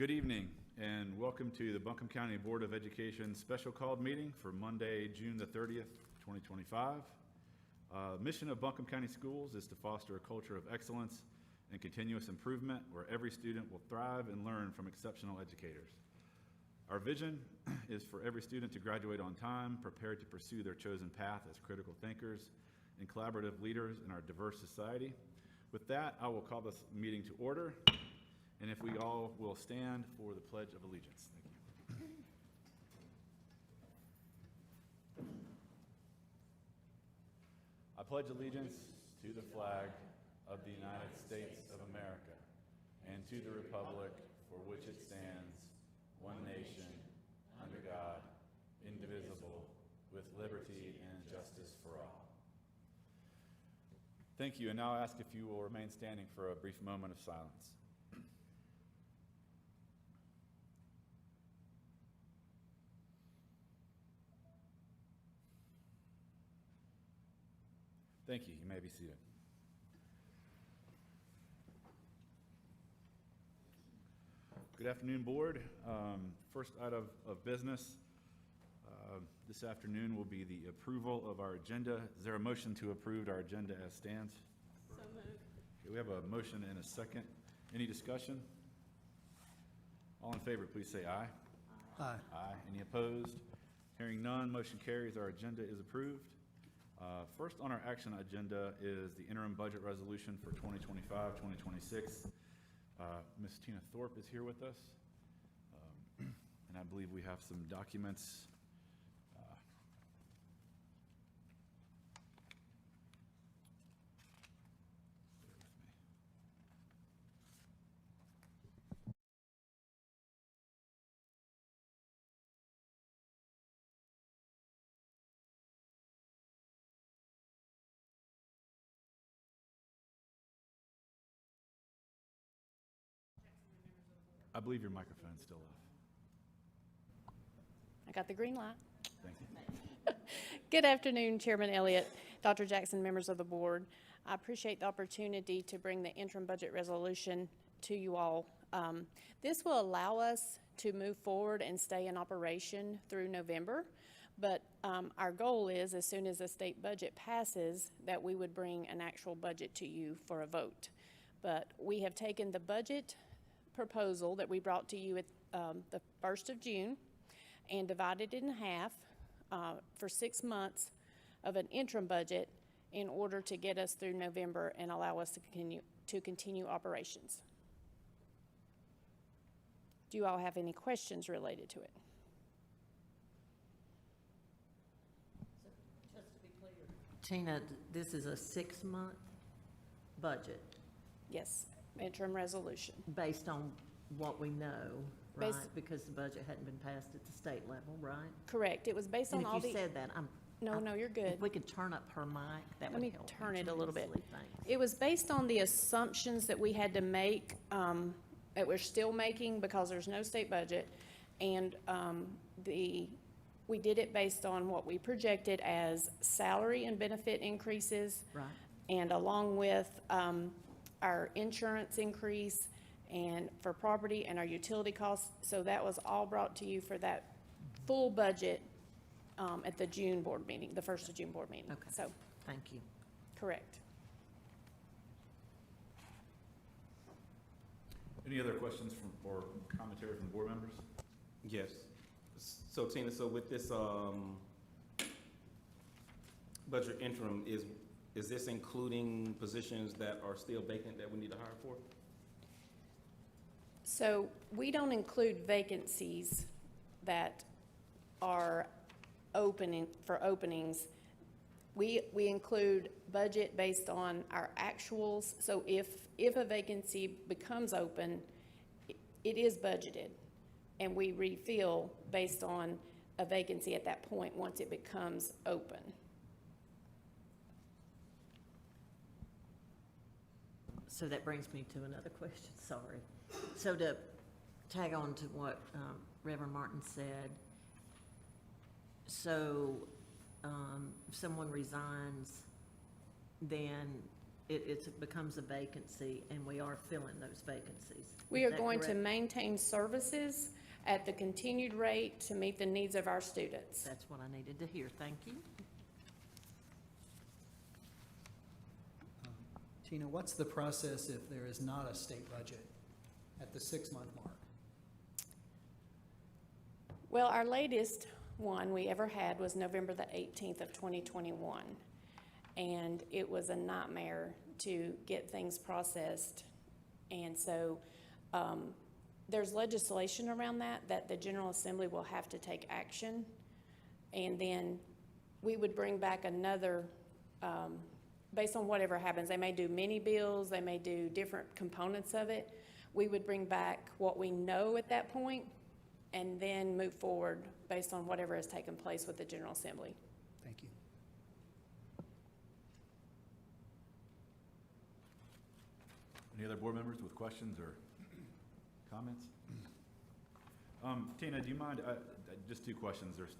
Good evening and welcome to the Buncombe County Board of Education special called meeting for Monday, June the 30th, 2025. Mission of Buncombe County Schools is to foster a culture of excellence and continuous improvement where every student will thrive and learn from exceptional educators. Our vision is for every student to graduate on time, prepared to pursue their chosen path as critical thinkers and collaborative leaders in our diverse society. With that, I will call this meeting to order. And if we all will stand for the Pledge of Allegiance. Thank you. I pledge allegiance to the flag of the United States of America and to the republic for which it stands, one nation, under God, indivisible, with liberty and justice for all. Thank you, and now I ask if you will remain standing for a brief moment of silence. Thank you. You may be seated. Good afternoon, Board. First item of business this afternoon will be the approval of our agenda. Is there a motion to approve our agenda as stands? So moved. Okay, we have a motion and a second. Any discussion? All in favor, please say aye. Aye. Aye. Any opposed? Hearing none, motion carries. Our agenda is approved. First on our action agenda is the interim budget resolution for 2025-2026. Ms. Tina Thorpe is here with us, and I believe we have some documents. I believe your microphone's still off. I got the green light. Thank you. Good afternoon, Chairman Elliott, Dr. Jackson, members of the board. I appreciate the opportunity to bring the interim budget resolution to you all. This will allow us to move forward and stay in operation through November. But our goal is, as soon as the state budget passes, that we would bring an actual budget to you for a vote. But we have taken the budget proposal that we brought to you at the 1st of June and divided it in half for 6 months of an interim budget in order to get us through November and allow us to continue operations. Do you all have any questions related to it? So, just to be clear, Tina, this is a 6-month budget Yes, interim resolution. based on what we know, right? Based- Because the budget hadn't been passed at the state level, right? Correct. It was based And on all if you the. said that, No, you're good. If we could turn up her mic, that Let would me help. turn it a little bit. tremendously. Thanks. It was based on the assumptions that we had to make, that we're still making because there's no state budget. And we did it based on what we projected as salary and benefit increases. Right. And along with our insurance increase and for property and our utility costs. So that was all brought to you for that full budget at the June board meeting, the 1st of June board meeting. Okay. So, Thank you. correct. Any other questions or commentary from the board members? Yes. So Tina, so with this budget interim, is this including positions that are still vacant that we need to hire for? So we don't include vacancies that are for openings. We include budget based on our actuals. So if a vacancy becomes open, it is budgeted. And we refill based on a vacancy at that point once it becomes open. So that brings me to another question, sorry. So to tag on to what Reverend Martin said, so if someone resigns, then it becomes a vacancy, and we are filling those vacancies. We Is are that going to correct? maintain services at the continued rate to meet the needs of our students. That's what I needed to hear, thank you. Tina, what's the process if there is not a state budget at the 6-month mark? Well, our latest one we ever had was November the 18th of 2021. And it was a nightmare to get things processed. And so there's legislation around that the General Assembly will have to take action. And then we would bring back another, based on whatever happens. They may do mini bills, they may do different components of it. We would bring back what we know at that point and then move forward based on whatever has taken place with the General Assembly. Thank you. Any other board members with questions or comments? Tina, do you mind, just two questions. There's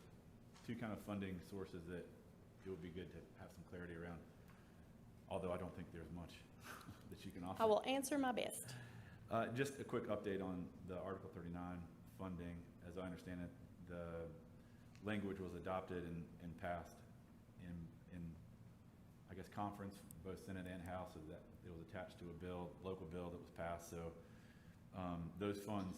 two kind of funding sources that it would be good to have some clarity around, although I don't think there's much that you can offer. I will answer my best. Just a quick update on the Article 39 funding. As I understand it, the language was adopted and passed in, I guess, conference, both Senate and House, so that it was attached to a bill, local bill that was passed. So those funds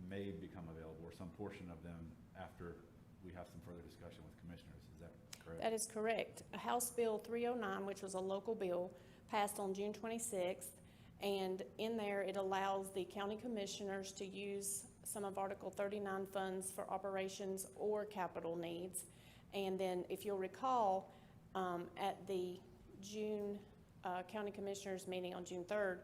may become available, or some portion of them, after we have some further discussion with commissioners. Is that correct? That is correct. House Bill 309, which was a local bill, passed on June 26th. And in there, it allows the county commissioners to use some of Article 39 funds for operations or capital needs. And then, if you'll recall, at the June county commissioners meeting on June 3rd,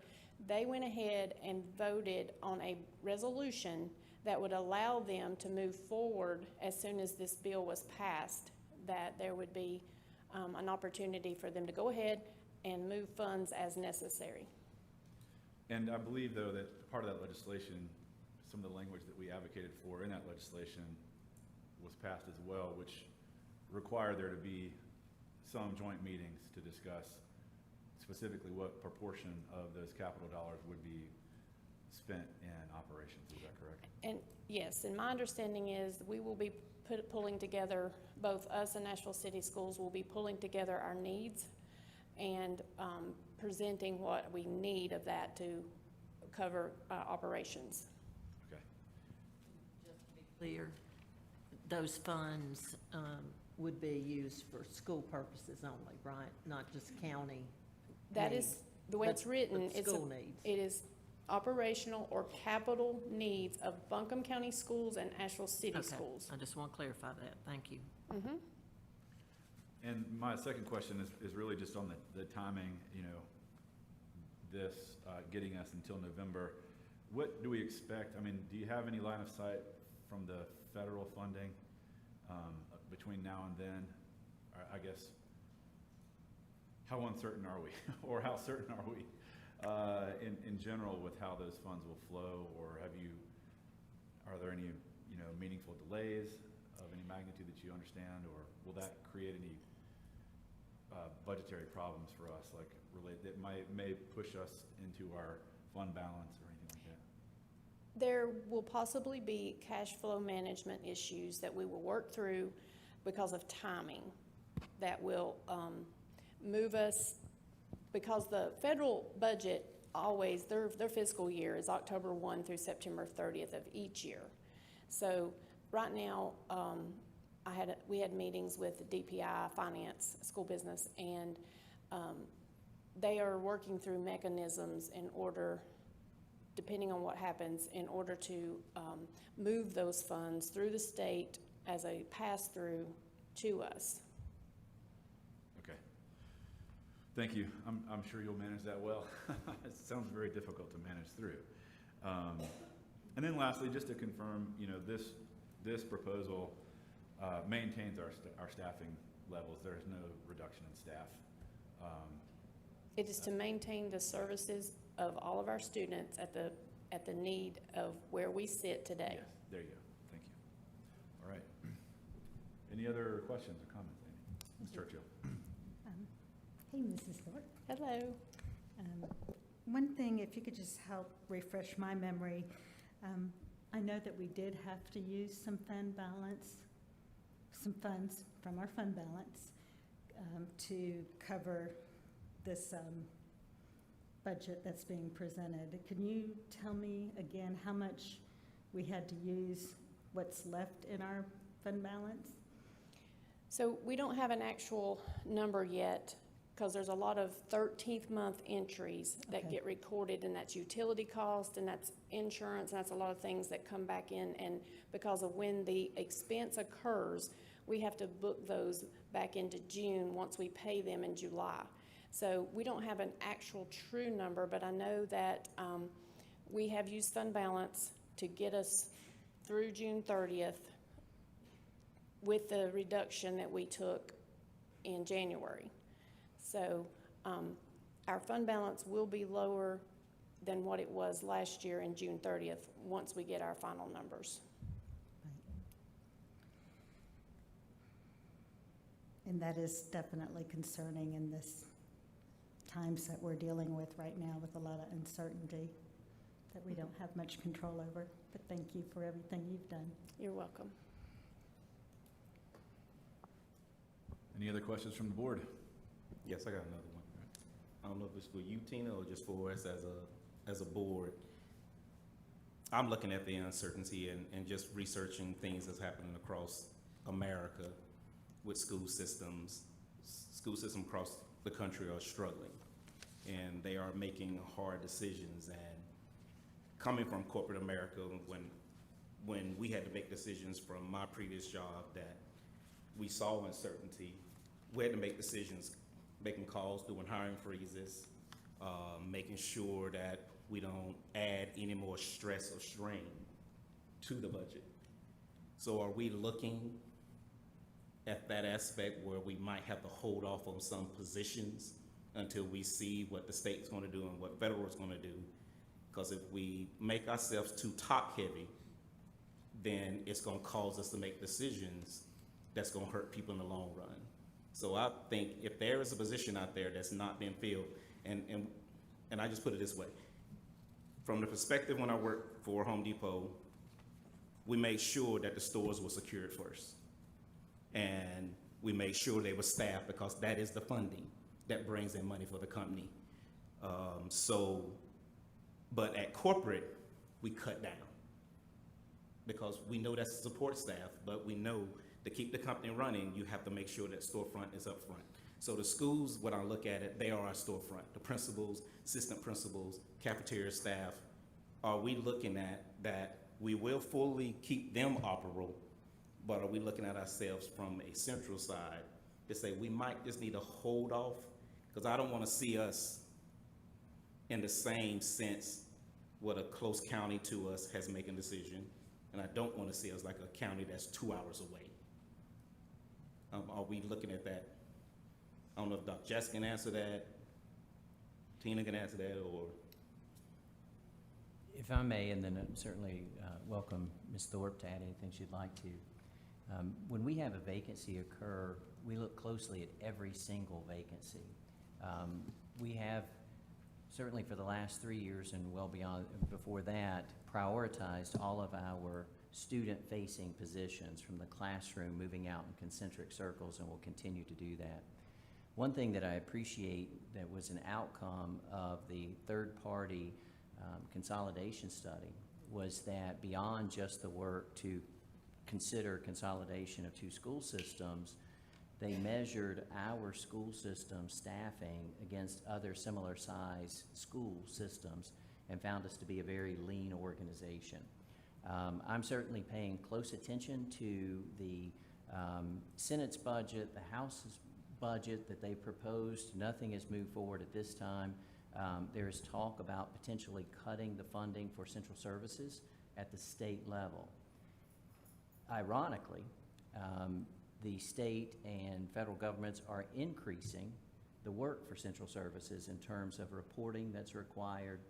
they went ahead and voted on a resolution that would allow them to move forward as soon as this bill was passed, that there would be an opportunity for them to go ahead and move funds as necessary. And I believe, though, that part of that legislation, some of the language that we advocated for in that legislation was passed as well, which required there to be some joint meetings to discuss specifically what proportion of those capital dollars would be spent in operations. Is that correct? And yes, and my understanding is we will be pulling together, both us and Nashville City Schools will be pulling together our needs and presenting what we need of that to cover operations. Okay. Just to be clear, those funds would be used for school purposes only, right? Not just county That needs, is, the way it's written, but it's school needs. it is operational or capital needs of Buncombe County Schools and Asheville City Okay, Schools. I just want to clarify that, thank you. Mm-hmm. And my second question is really just on the timing, this getting us until November. What do we expect? I mean, do you have any line of sight from the federal funding between now and then? Or I guess, how uncertain are we? Or how certain are we in general with how those funds will flow? Or are there any, meaningful delays of any magnitude that you understand? Or will that create any budgetary problems for us, like related, that may push us into our fund balance or anything like that? There will possibly be cash flow management issues that we will work through because of timing that will move us, because the federal budget always, their fiscal year is October 1 through September 30th of each year. So right now, we had meetings with DPI, Finance, School Business, and they are working through mechanisms in order, depending on what happens, in order to move those funds through the state as a pass-through to us. Okay. Thank you. I'm sure you'll manage that well. It sounds very difficult to manage through. And then lastly, just to confirm, this proposal maintains our staffing levels. There is no reduction in staff. It is to maintain the services of all of our students at the need of where we sit today. Yes, there you go. Thank you. All right. Any other questions or comments, Amy? Ms. Churchill? Hey, Mrs. Thorpe. Hello. One thing, if you could just help refresh my memory, I know that we did have to use some fund balance, some funds from our fund balance to cover this budget that's being presented. Can you tell me again how much we had to use, what's left in our fund balance? So we don't have an actual number yet, because there's a lot of 13th month entries that Okay. get recorded, and that's utility cost, and that's insurance, and that's a lot of things that come back in, and because of when the expense occurs, we have to book those back into June once we pay them in July. So we don't have an actual true number, but I know that we have used fund balance to get us through June 30th with the reduction that we took in January. So our fund balance will be lower than what it was last year in June 30th, once we get our final numbers. And that is definitely concerning in this times that we're dealing with right now, with a lot of uncertainty that we don't have much control over. But thank you for everything you've done. You're welcome. Any other questions from the board? Yes, I got another one. I don't know if it's for you, Tina, or just for us as a board. I'm looking at the uncertainty and just researching things that's happening across America with school systems. School systems across the country are struggling, and they are making hard decisions. And coming from corporate America, when we had to make decisions from my previous job that we saw uncertainty, we had to make decisions, making calls, doing hiring freezes, making sure that we don't add any more stress or strain to the budget. So are we looking at that aspect where we might have to hold off on some positions until we see what the state's gonna do and what federal is gonna do? Because if we make ourselves too top-heavy, then it's gonna cause us to make decisions that's gonna hurt people in the long run. So I think if there is a position out there that's not being filled, and I just put it this way, from the perspective when I worked for Home Depot, we made sure that the stores were secured first. And we made sure they were staffed, because that is the funding that brings in money for the company. But at corporate, we cut down, because we know that's the support staff, but we know to keep the company running, you have to make sure that storefront is up front. So the schools, when I look at it, they are our storefront. The principals, assistant principals, cafeteria staff, are we looking at that we will fully keep them operable, but are we looking at ourselves from a central side to say we might just need to hold off? Because I don't want to see us in the same sense what a close county to us has made a decision, and I don't want to see us like a county that's 2 hours away. Are we looking at that? I don't know if Dr. Jess can answer that, Tina can answer that, or? If I may, and then certainly welcome Ms. Thorpe to add anything she'd like to. When we have a vacancy occur, we look closely at every single vacancy. We have, certainly for the last 3 years and well beyond before that, prioritized all of our student-facing positions from the classroom moving out in concentric circles, and will continue to do that. One thing that I appreciate that was an outcome of the third-party consolidation study was that beyond just the work to consider consolidation of two school systems, they measured our school system staffing against other similar size school systems and found us to be a very lean organization. I'm certainly paying close attention to the Senate's budget, the House's budget that they proposed. Nothing has moved forward at this time. There is talk about potentially cutting the funding for central services at the state level. Ironically, the state and federal governments are increasing the work for central services in terms of reporting that's required.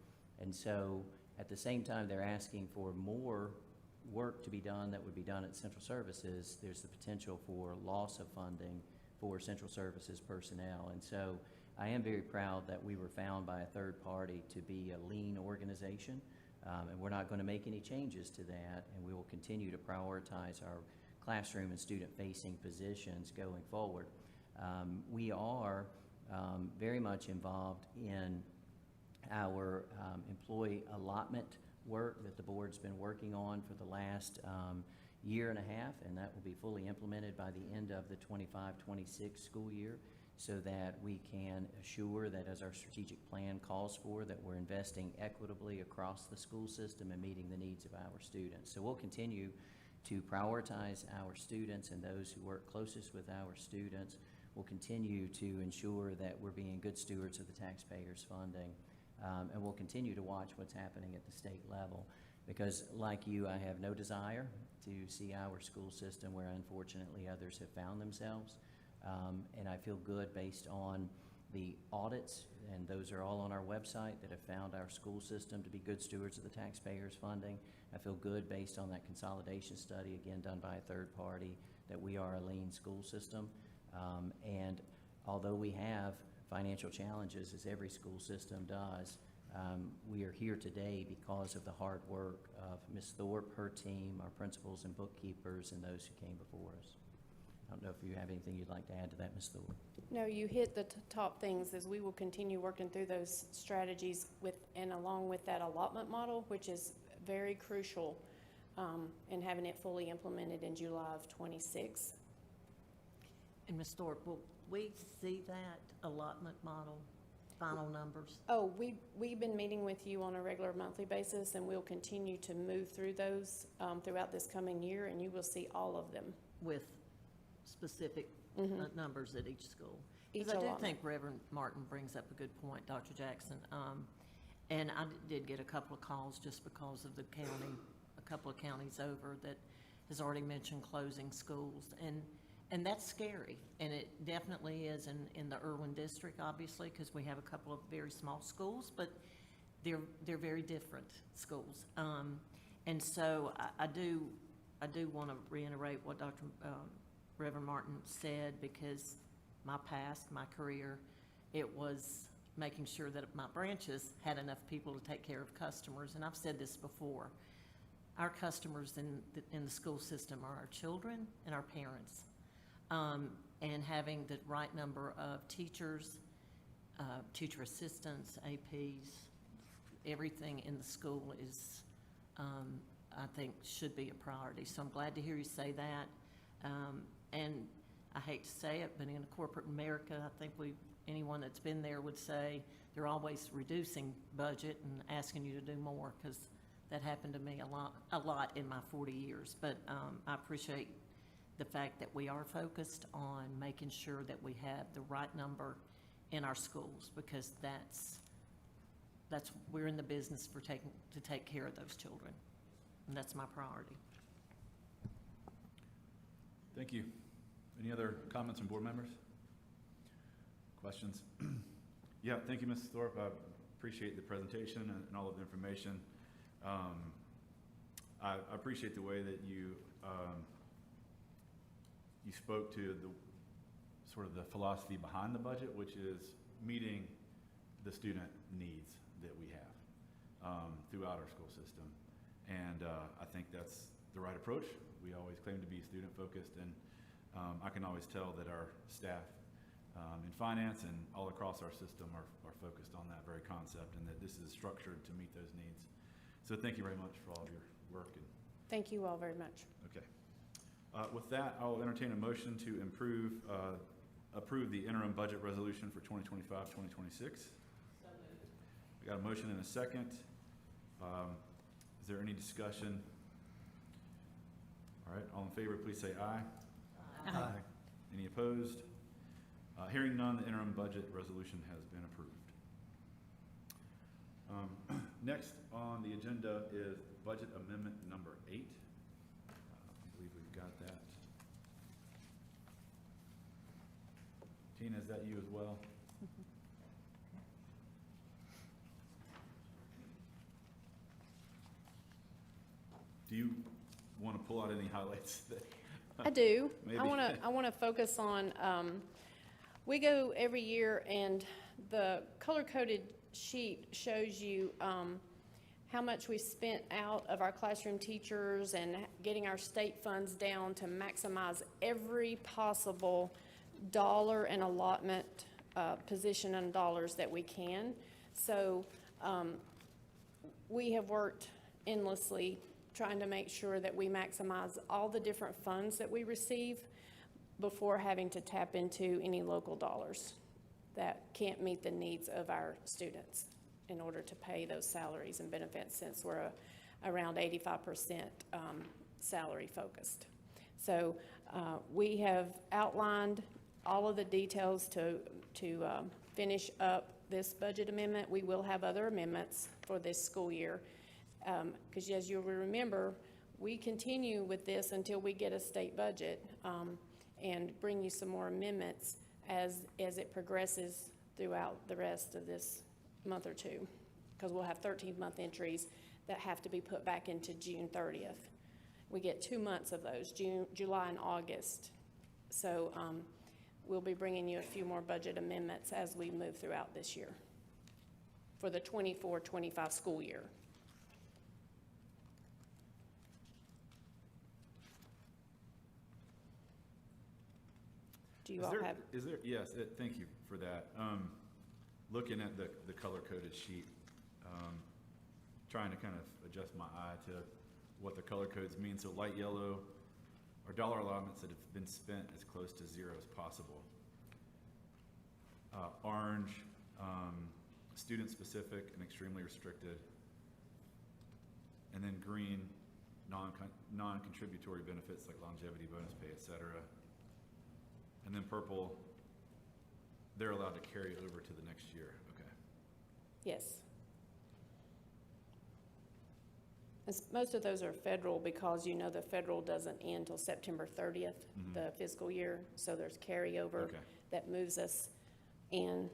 And so at the same time they're asking for more work to be done that would be done at central services, there's the potential for loss of funding for central services personnel. And so I am very proud that we were found by a third party to be a lean organization, and we're not going to make any changes to that, and we will continue to prioritize our classroom and student-facing positions going forward. We are very much involved in our employee allotment work that the board's been working on for the last year and a half, and that will be fully implemented by the end of the 25-26 school year, so that we can assure that, as our strategic plan calls for, that we're investing equitably across the school system and meeting the needs of our students. So we'll continue to prioritize our students and those who work closest with our students. We'll continue to ensure that we're being good stewards of the taxpayers' funding. And we'll continue to watch what's happening at the state level, because like you, I have no desire to see our school system where unfortunately others have found themselves. And I feel good based on the audits, and those are all on our website, that have found our school system to be good stewards of the taxpayers' funding. I feel good based on that consolidation study, again done by a third party, that we are a lean school system. And although we have financial challenges, as every school system does, we are here today because of the hard work of Ms. Thorpe, her team, our principals and bookkeepers, and those who came before us. I don't know if you have anything you'd like to add to that, Ms. Thorpe. No, you hit the top things, as we will continue working through those strategies with, and along with that allotment model, which is very crucial, and having it fully implemented in July of '26. And Ms. Thorpe, will we see that allotment model, final numbers? Oh, we've been meeting with you on a regular monthly basis, and we'll continue to move through those throughout this coming year, and you will see all of them. With specific numbers at each school? Each Because I do allotment. think Reverend Martin brings up a good point, Dr. Jackson. And I did get a couple of calls just because of the county, a couple of counties over that has already mentioned closing schools. And that's scary, and it definitely is in the Irwin district, obviously, because we have a couple of very small schools, but they're very different schools. And so I do want to reiterate what Dr. Reverend Martin said, because my past, my career, it was making sure that my branches had enough people to take care of customers. And I've said this before, our customers in the school system are our children and our parents. And having the right number of teachers, teacher assistants, APs, everything in the school is, I think, should be a priority. So I'm glad to hear you say that. And I hate to say it, but in corporate America, I think anyone that's been there would say they're always reducing budget and asking you to do more, because that happened to me a lot in my 40 years. But I appreciate the fact that we are focused on making sure that we have the right number in our schools, because we're in the business to take care of those children, and that's my priority. Thank you. Any other comments from board members? Questions? Yeah, thank you, Mrs. Thorpe. I appreciate the presentation and all of the information. I appreciate the way that you spoke to the sort of the philosophy behind the budget, which is meeting the student needs that we have throughout our school system. And I think that's the right approach. We always claim to be student-focused, and I can always tell that our staff in finance and all across our system are focused on that very concept, and that this is structured to meet those needs. So thank you very much for all of your work. Thank you all very much. Okay. With that, I'll entertain a motion to approve the interim budget resolution for 2025-2026. We got a motion and a second. Is there any discussion? All right, all in favor, please say aye. Aye. Any opposed? Hearing none, the interim budget resolution has been approved. Next on the agenda is budget amendment number 8. I believe we've got that. Tina, is that you as well? Do you want to pull out any highlights? I do. Maybe. I want to focus on, we go every year and the color-coded sheet shows you how much we spent out of our classroom teachers and getting our state funds down to maximize every possible dollar and allotment position and dollars that we can. So we have worked endlessly trying to make sure that we maximize all the different funds that we receive before having to tap into any local dollars that can't meet the needs of our students in order to pay those salaries and benefits, since we're around 85% salary focused. So we have outlined all of the details to finish up this budget amendment. We will have other amendments for this school year, because as you'll remember, we continue with this until we get a state budget, and bring you some more amendments as it progresses throughout the rest of this month or two, because we'll have 13-month entries that have to be put back into June 30th. We get 2 months of those, June, July, and August. So we'll be bringing you a few more budget amendments as we move throughout this year for the 24-25 school year. Do you all have? Is there, yes, thank you for that. Looking at the color-coded sheet, trying to kind of adjust my eye to what the color codes mean. So light yellow are dollar allotments that have been spent as close to zero as possible. Orange, student-specific and extremely restricted. And then green, non-contributory benefits like longevity, bonus pay, et cetera. And then purple, they're allowed to carry over to the next year. Okay. Yes. Most of those are federal, because you know the federal doesn't end till September 30th, the fiscal year, so there's carryover Okay. that moves us in.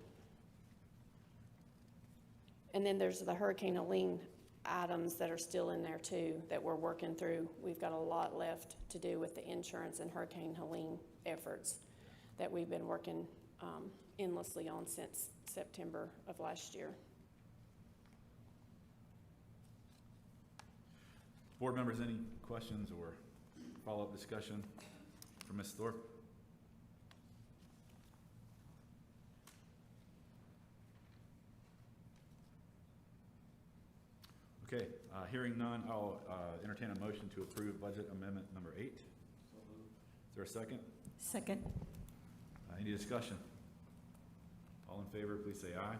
And then there's the Hurricane Helene items that are still in there too, that we're working through. We've got a lot left to do with the insurance and Hurricane Helene efforts that we've been working endlessly on since September of last year. Board members, any questions or follow-up discussion for Ms. Thorpe? Okay, hearing none, I'll entertain a motion to approve budget amendment number 8. Is there a second? Second. Any discussion? All in favor, please say aye.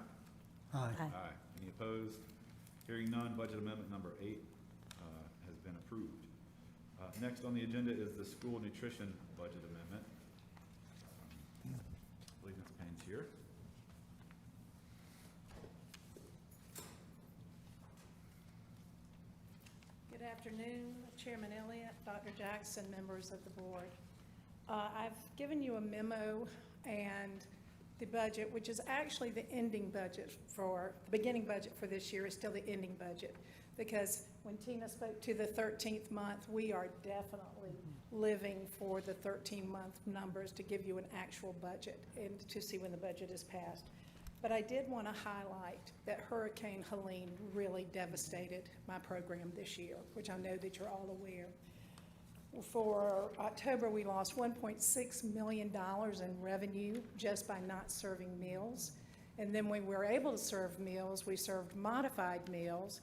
Aye. Aye. Any opposed? Hearing none, budget amendment number 8 has been approved. Next on the agenda is the school nutrition budget amendment. I believe Ms. Payne's here. Good afternoon, Chairman Elliott, Dr. Jackson, members of the board. I've given you a memo and the budget, which is actually the ending budget for, the beginning budget for this year is still the ending budget. Because when Tina spoke to the 13th month, we are definitely living for the 13-month numbers to give you an actual budget and to see when the budget is passed. But I did want to highlight that Hurricane Helene really devastated my program this year, which I know that you're all aware. For October, we lost $1.6 million in revenue just by not serving meals. And then when we were able to serve meals, we served modified meals,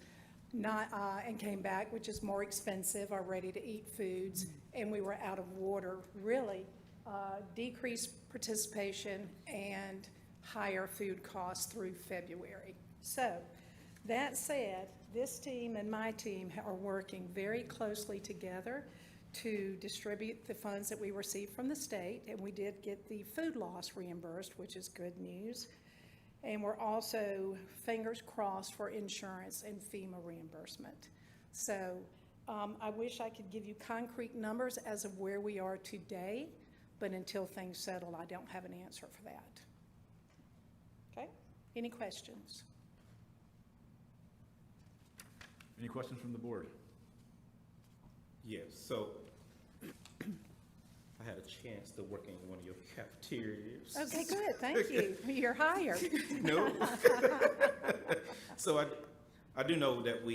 and came back, which is more expensive, our ready-to-eat foods, and we were out of water, really decreased participation and higher food costs through February. So, that said, this team and my team are working very closely together to distribute the funds that we received from the state, and we did get the food loss reimbursed, which is good news. And we're also, fingers crossed, for insurance and FEMA reimbursement. So I wish I could give you concrete numbers as of where we are today, but until things settle, I don't have an answer for that. Okay? Any questions? Any questions from the board? Yes, so I I had a chance to work in one of your cafeterias. Okay, good, thank you. You're hired. No. So I do know that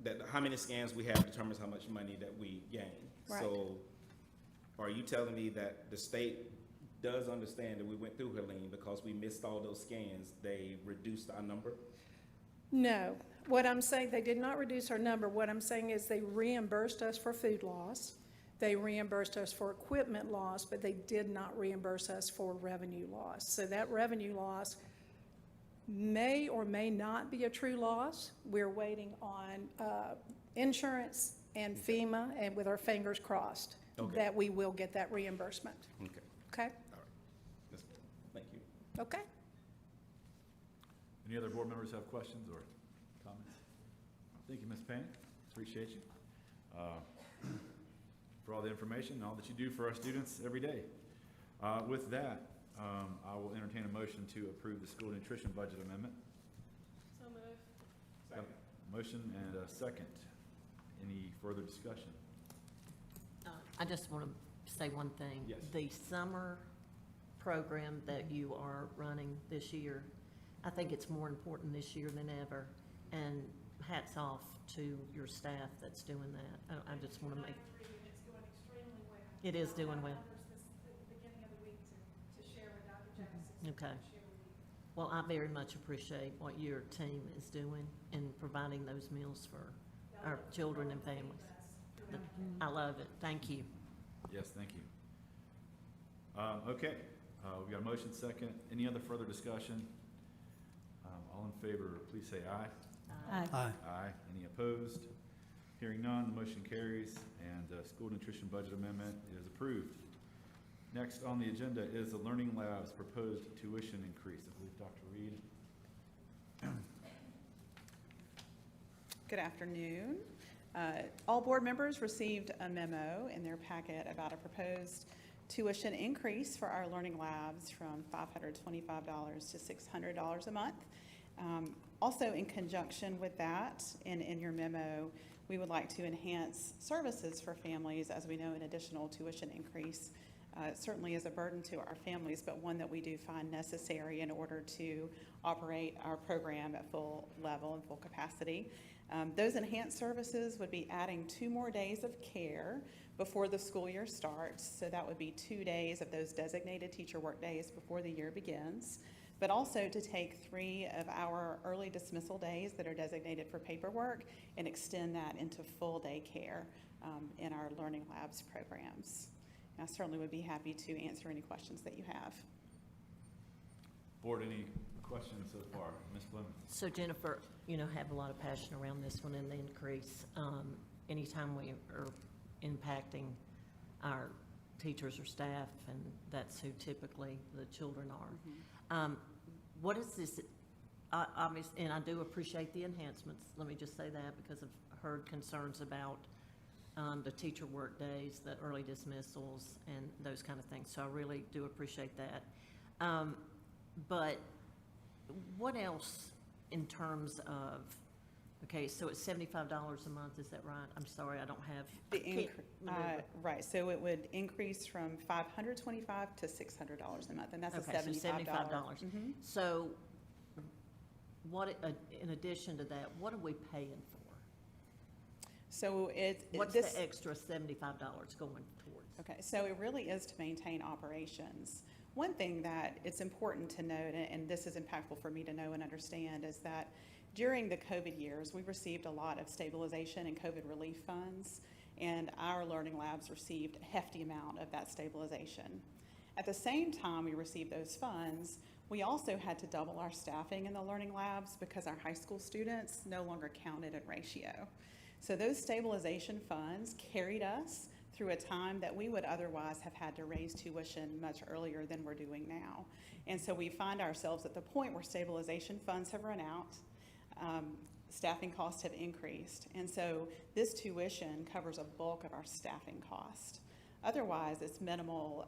that how many scans we have determines how much money that we gain. Right. So are you telling me that the state does understand that we went through Helene because we missed all those scans, they reduced our number? No, what I'm saying, they did not reduce our number. What I'm saying is they reimbursed us for food loss. They reimbursed us for equipment loss, but they did not reimburse us for revenue loss. So that revenue loss may or may not be a true loss. We're waiting on insurance and FEMA, and with our fingers crossed, Okay. that we will get that reimbursement. Okay, Okay? all right. Thank you. Okay? Any other board members have questions or comments? Thank you, Ms. Payne. Appreciate you for all the information and all that you do for our students every day. With that, I will entertain a motion to approve the school nutrition budget amendment. So moved. Second. Motion and a second. Any further discussion? I just want to say one thing. Yes. The summer program that you are running this year, I think it's more important this year than ever. And hats off to your staff that's doing that. I just want to make. It's going extremely well. It is doing well. At the beginning of the week to share with Dr. Jackson. Okay. Well, I very much appreciate what your team is doing in providing those meals for our children and families. I love it. Thank you. Yes, thank you. Okay, we've got a motion second. Any other further discussion? All in favor, please say aye. Aye. Aye. Aye. Any opposed? Hearing none, the motion carries, and the school nutrition budget amendment is approved. Next on the agenda is the Learning Labs proposed tuition increase. I believe Dr. Reed. Good afternoon. All board members received a memo in their packet about a proposed tuition increase for our learning labs from $525 to $600 a month. Also, in conjunction with that, in your memo, we would like to enhance services for families. As we know, an additional tuition increase certainly is a burden to our families, but one that we do find necessary in order to operate our program at full level and full capacity. Those enhanced services would be adding 2 more days of care before the school year starts. So that would be 2 days of those designated teacher work days before the year begins, but also to take 3 of our early dismissal days that are designated for paperwork and extend that into full day care in our Learning Labs programs. And I certainly would be happy to answer any questions that you have. Board, any questions so far? Ms. Fleming? So Jennifer, have a lot of passion around this one and the increase. Anytime we are impacting our teachers or staff, and that's who typically the children are. What is this, obviously, and I do appreciate the enhancements, let me just say that, because I've heard concerns about the teacher work days, the early dismissals, and those kind of things, so I really do appreciate that. But what else in terms of, okay, so it's $75 a month, is that right? I'm sorry, I don't have. Right, so it would increase from $525 to $600 a month, and that's a Okay, so $75. $75. So what, in addition to that, what are we paying for? So What's this. the extra $75 going towards? Okay, so it really is to maintain operations. One thing that it's important to note, and this is impactful for me to know and understand, is that during the COVID years, we received a lot of stabilization and COVID relief funds, and our learning labs received a hefty amount of that stabilization. At the same time we received those funds, we also had to double our staffing in the learning labs because our high school students no longer counted in ratio. So those stabilization funds carried us through a time that we would otherwise have had to raise tuition much earlier than we're doing now. And so we find ourselves at the point where stabilization funds have run out, staffing costs have increased, and so this tuition covers a bulk of our staffing cost. Otherwise, it's minimal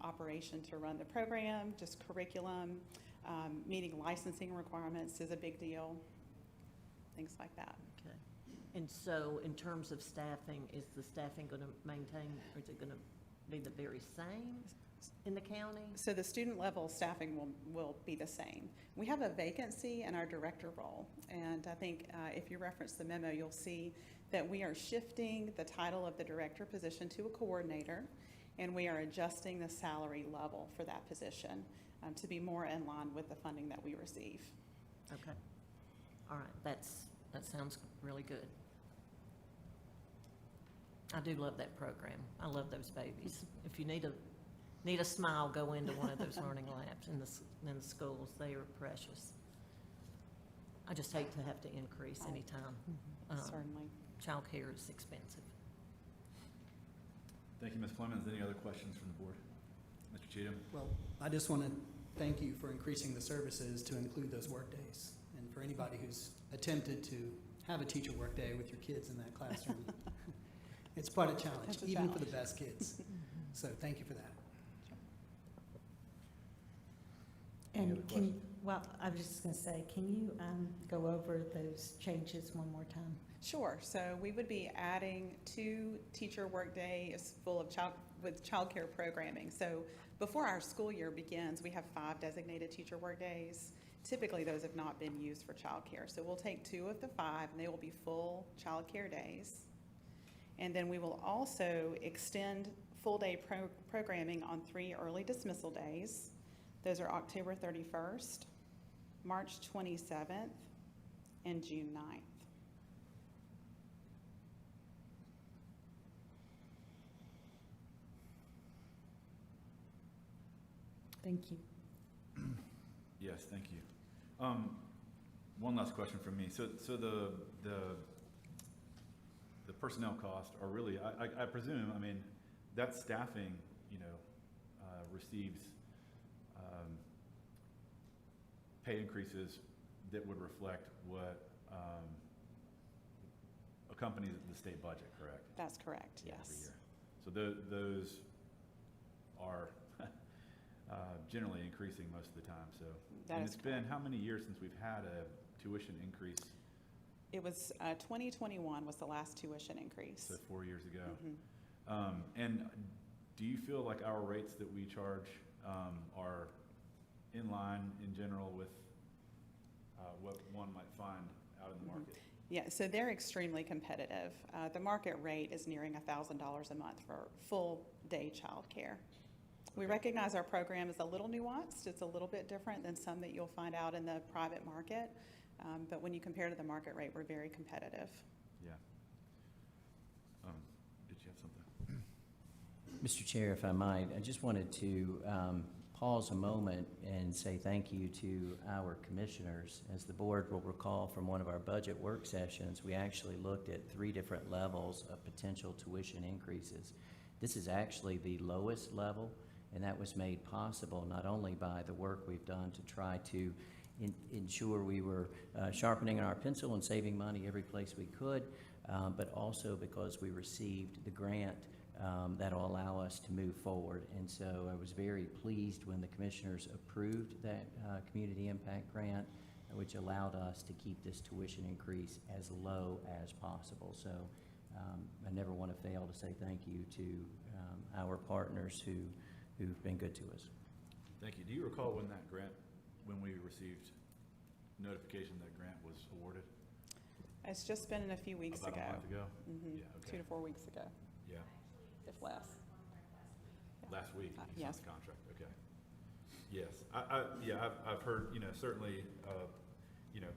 operation to run the program, just curriculum, meeting licensing requirements is a big deal, things like that. Okay. And so in terms of staffing, is the staffing going to maintain, or is it going to be the very same in the county? So the student level staffing will be the same. We have a vacancy in our director role, and I think if you reference the memo, you'll see that we are shifting the title of the director position to a coordinator, and we are adjusting the salary level for that position to be more in line with the funding that we receive. Okay. All right, that sounds really good. I do love that program. I love those babies. If you need a smile, go into one of those learning labs in the schools. They are precious. I just hate to have to increase anytime. Certainly. Childcare is expensive. Thank you, Ms. Clemens. Any other questions from the board? Mr. Cheatham? Well, I just want to thank you for increasing the services to include those workdays. And for anybody who's attempted to have a teacher workday with your kids in that classroom, it's quite a challenge, It's a even for the challenge. best kids. So thank you for that. Any other And well, I was just going to say, can you go over those changes one more time? Sure. So we would be adding 2 teacher workdays full of childcare programming. So before our school year begins, we have 5 designated teacher workdays. Typically, those have not been used for childcare. So we'll take 2 of the 5, and they will be full childcare days. And then we will also extend full-day programming on 3 early dismissal days. Those are October 31st, March 27th, and June 9th. Thank you. Yes, thank you. One last question from me. So the personnel costs are really, I presume, I mean, that staffing, receives pay increases that would reflect what accompanies the state budget, correct? That's correct, Yeah, every yes. year. So those are generally increasing most of the time, so. That And is it's been how many years since we've had a tuition increase? It was 2021 was the last tuition increase. So 4 years ago. Mhm. And do you feel like our rates that we charge are in line in general with what one might find out in the market? Yeah, so they're extremely competitive. The market rate is nearing $1,000 a month for full-day childcare. We Okay. recognize our program is a little nuanced. It's a little bit different than some that you'll find out in the private market. But when you compare to the market rate, we're very competitive. Yeah. Did you have something? Mr. Chair, if I might, I just wanted to pause a moment and say thank you to our commissioners. As the board will recall from one of our budget work sessions, we actually looked at 3 different levels of potential tuition increases. This is actually the lowest level, and that was made possible not only by the work we've done to try to ensure we were sharpening our pencil and saving money every place we could, but also because we received the grant that'll allow us to move forward. And so I was very pleased when the commissioners approved that community impact grant, which allowed us to keep this tuition increase as low as possible. So I never want to fail to say thank you to our partners who've been good to us. Thank you. Do you recall when we received notification that grant was awarded? It's just been a few weeks ago. About a month ago? Mhm. Yeah, okay. 2 to 4 weeks ago, Yeah, if less. last week, you signed Yes. the contract, okay. Yes, I've heard, certainly,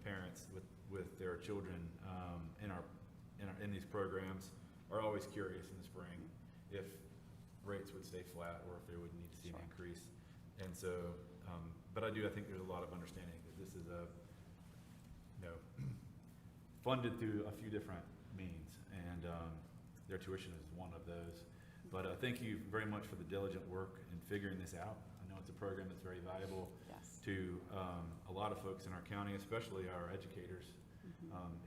parents with their children in these programs are always curious in the spring if rates would stay flat or if they would need to see an Sure. increase. And so, but I think there's a lot of understanding that this is funded through a few different means, and their tuition is one of those. But thank you very much for the diligent work in figuring this out. I know it's a program that's very valuable Yes. to a lot of folks in our county, especially our educators.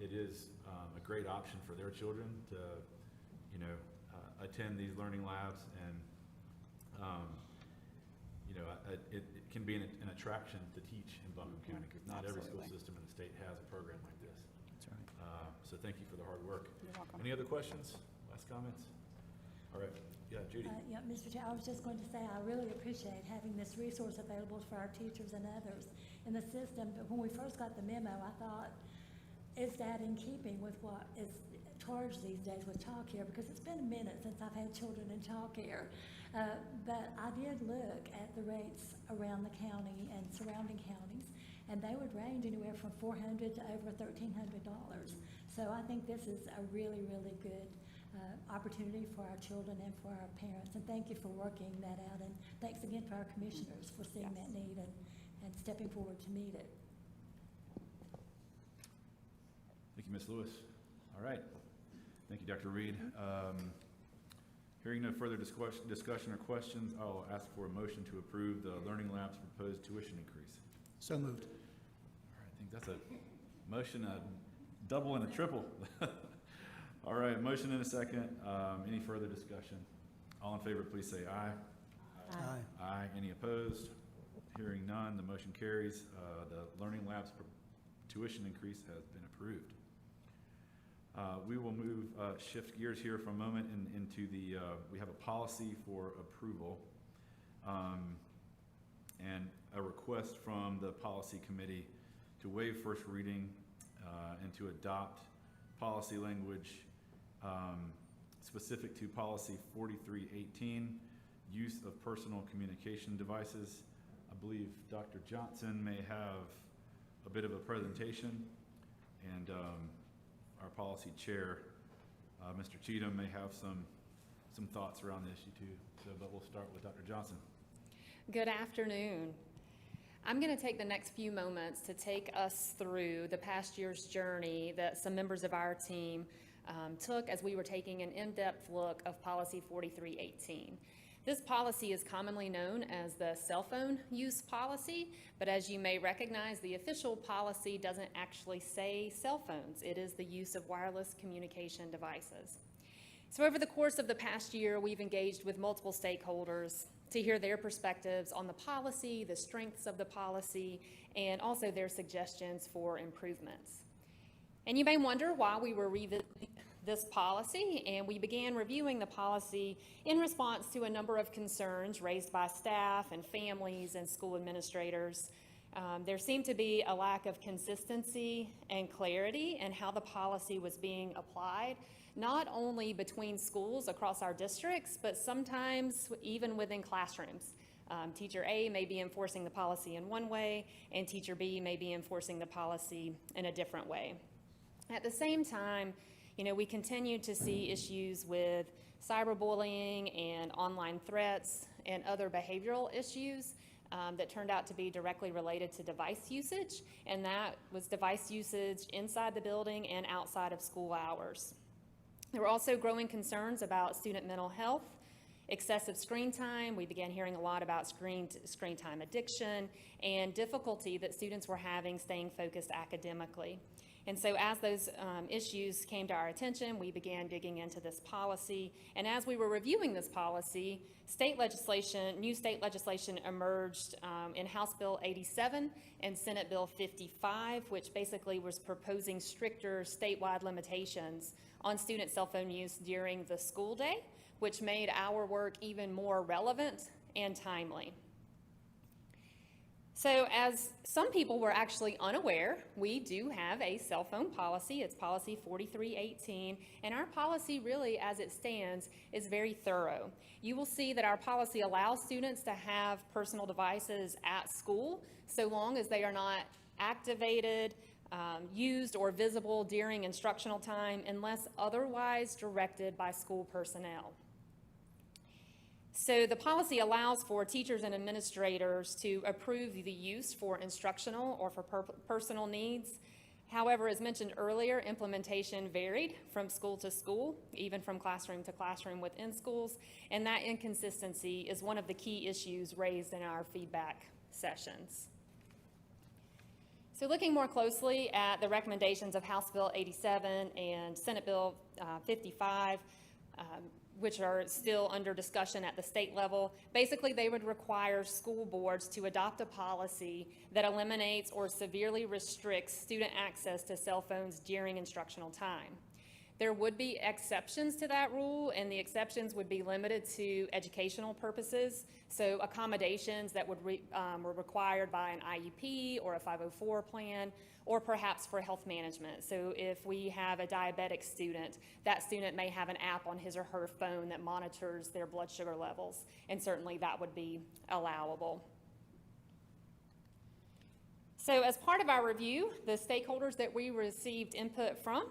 It is a great option for their children to, attend these learning labs, and it can be an attraction to teach in Buncombe County, because not every school Absolutely. system in the state has a program like this. That's right. So thank you for the hard work. You're welcome. Any other questions? Last comments? All right, yeah, Judy. Yeah, Mr. Chair, I was just going to say, I really appreciate having this resource available for our teachers and others in the system. But when we first got the memo, I thought, is that in keeping with what is charged these days with childcare? Because it's been a minute since I've had children in childcare. But I did look at the rates around the county and surrounding counties, and they would range anywhere from $400 to over $1,300. So I think this is a really, really good opportunity for our children and for our parents. And thank you for working that out. And thanks again to our commissioners for seeing that need and stepping forward to meet it. Thank you, Ms. Lewis. All right. Thank you, Dr. Reed. Hearing no further discussion or questions, I'll ask for a motion to approve the Learning Labs proposed tuition increase. So moved. All right, I think that's a motion, a double and a triple. All right, motion and a second. Any further discussion? All in favor, please say aye. Aye. Aye. Any opposed? Hearing none, the motion carries. The Learning Labs tuition increase has been approved. We will shift gears here for a moment into the, we have a policy for approval and a request from the policy committee to waive first reading and to adopt policy language specific to policy 4318, use of personal communication devices. I believe Dr. Johnson may have a bit of a presentation, and our policy chair, Mr. Cheatham, may have some thoughts around the issue too. So, but we'll start with Dr. Johnson. Good afternoon. I'm going to take the next few moments to take us through the past year's journey that some members of our team took as we were taking an in-depth look of Policy 4318. This policy is commonly known as the cell phone use policy, but as you may recognize, the official policy doesn't actually say cell phones. It is the use of wireless communication devices. So over the course of the past year, we've engaged with multiple stakeholders to hear their perspectives on the policy, the strengths of the policy, and also their suggestions for improvements. And you may wonder why we were revisiting this policy, and we began reviewing the policy in response to a number of concerns raised by staff and families and school administrators. There seemed to be a lack of consistency and clarity in how the policy was being applied, not only between schools across our districts, but sometimes even within classrooms. Teacher A may be enforcing the policy in one way, and teacher B may be enforcing the policy in a different way. At the same time, we continue to see issues with cyberbullying and online threats and other behavioral issues that turned out to be directly related to device usage, and that was device usage inside the building and outside of school hours. There were also growing concerns about student mental health, excessive screen time. We began hearing a lot about screen time addiction and difficulty that students were having staying focused academically. And so as those issues came to our attention, we began digging into this policy. And as we were reviewing this policy, new state legislation emerged in House Bill 87 and Senate Bill 55, which basically was proposing stricter statewide limitations on student cell phone use during the school day, which made our work even more relevant and timely. So as some people were actually unaware, we do have a cell phone policy. It's policy 4318, and our policy really, as it stands, is very thorough. You will see that our policy allows students to have personal devices at school so long as they are not activated, used, or visible during instructional time unless otherwise directed by school personnel. So the policy allows for teachers and administrators to approve the use for instructional or for personal needs. However, as mentioned earlier, implementation varied from school to school, even from classroom to classroom within schools, and that inconsistency is one of the key issues raised in our feedback sessions. So looking more closely at the recommendations of House Bill 87 and Senate Bill 55, which are still under discussion at the state level. Basically, they would require school boards to adopt a policy that eliminates or severely restricts student access to cell phones during instructional time. There would be exceptions to that rule, and the exceptions would be limited to educational purposes. So accommodations that were required by an IEP or a 504 plan, or perhaps for health management. So if we have a diabetic student, that student may have an app on his or her phone that monitors their blood sugar levels, and certainly that would be allowable. So as part of our review, the stakeholders that we received input from,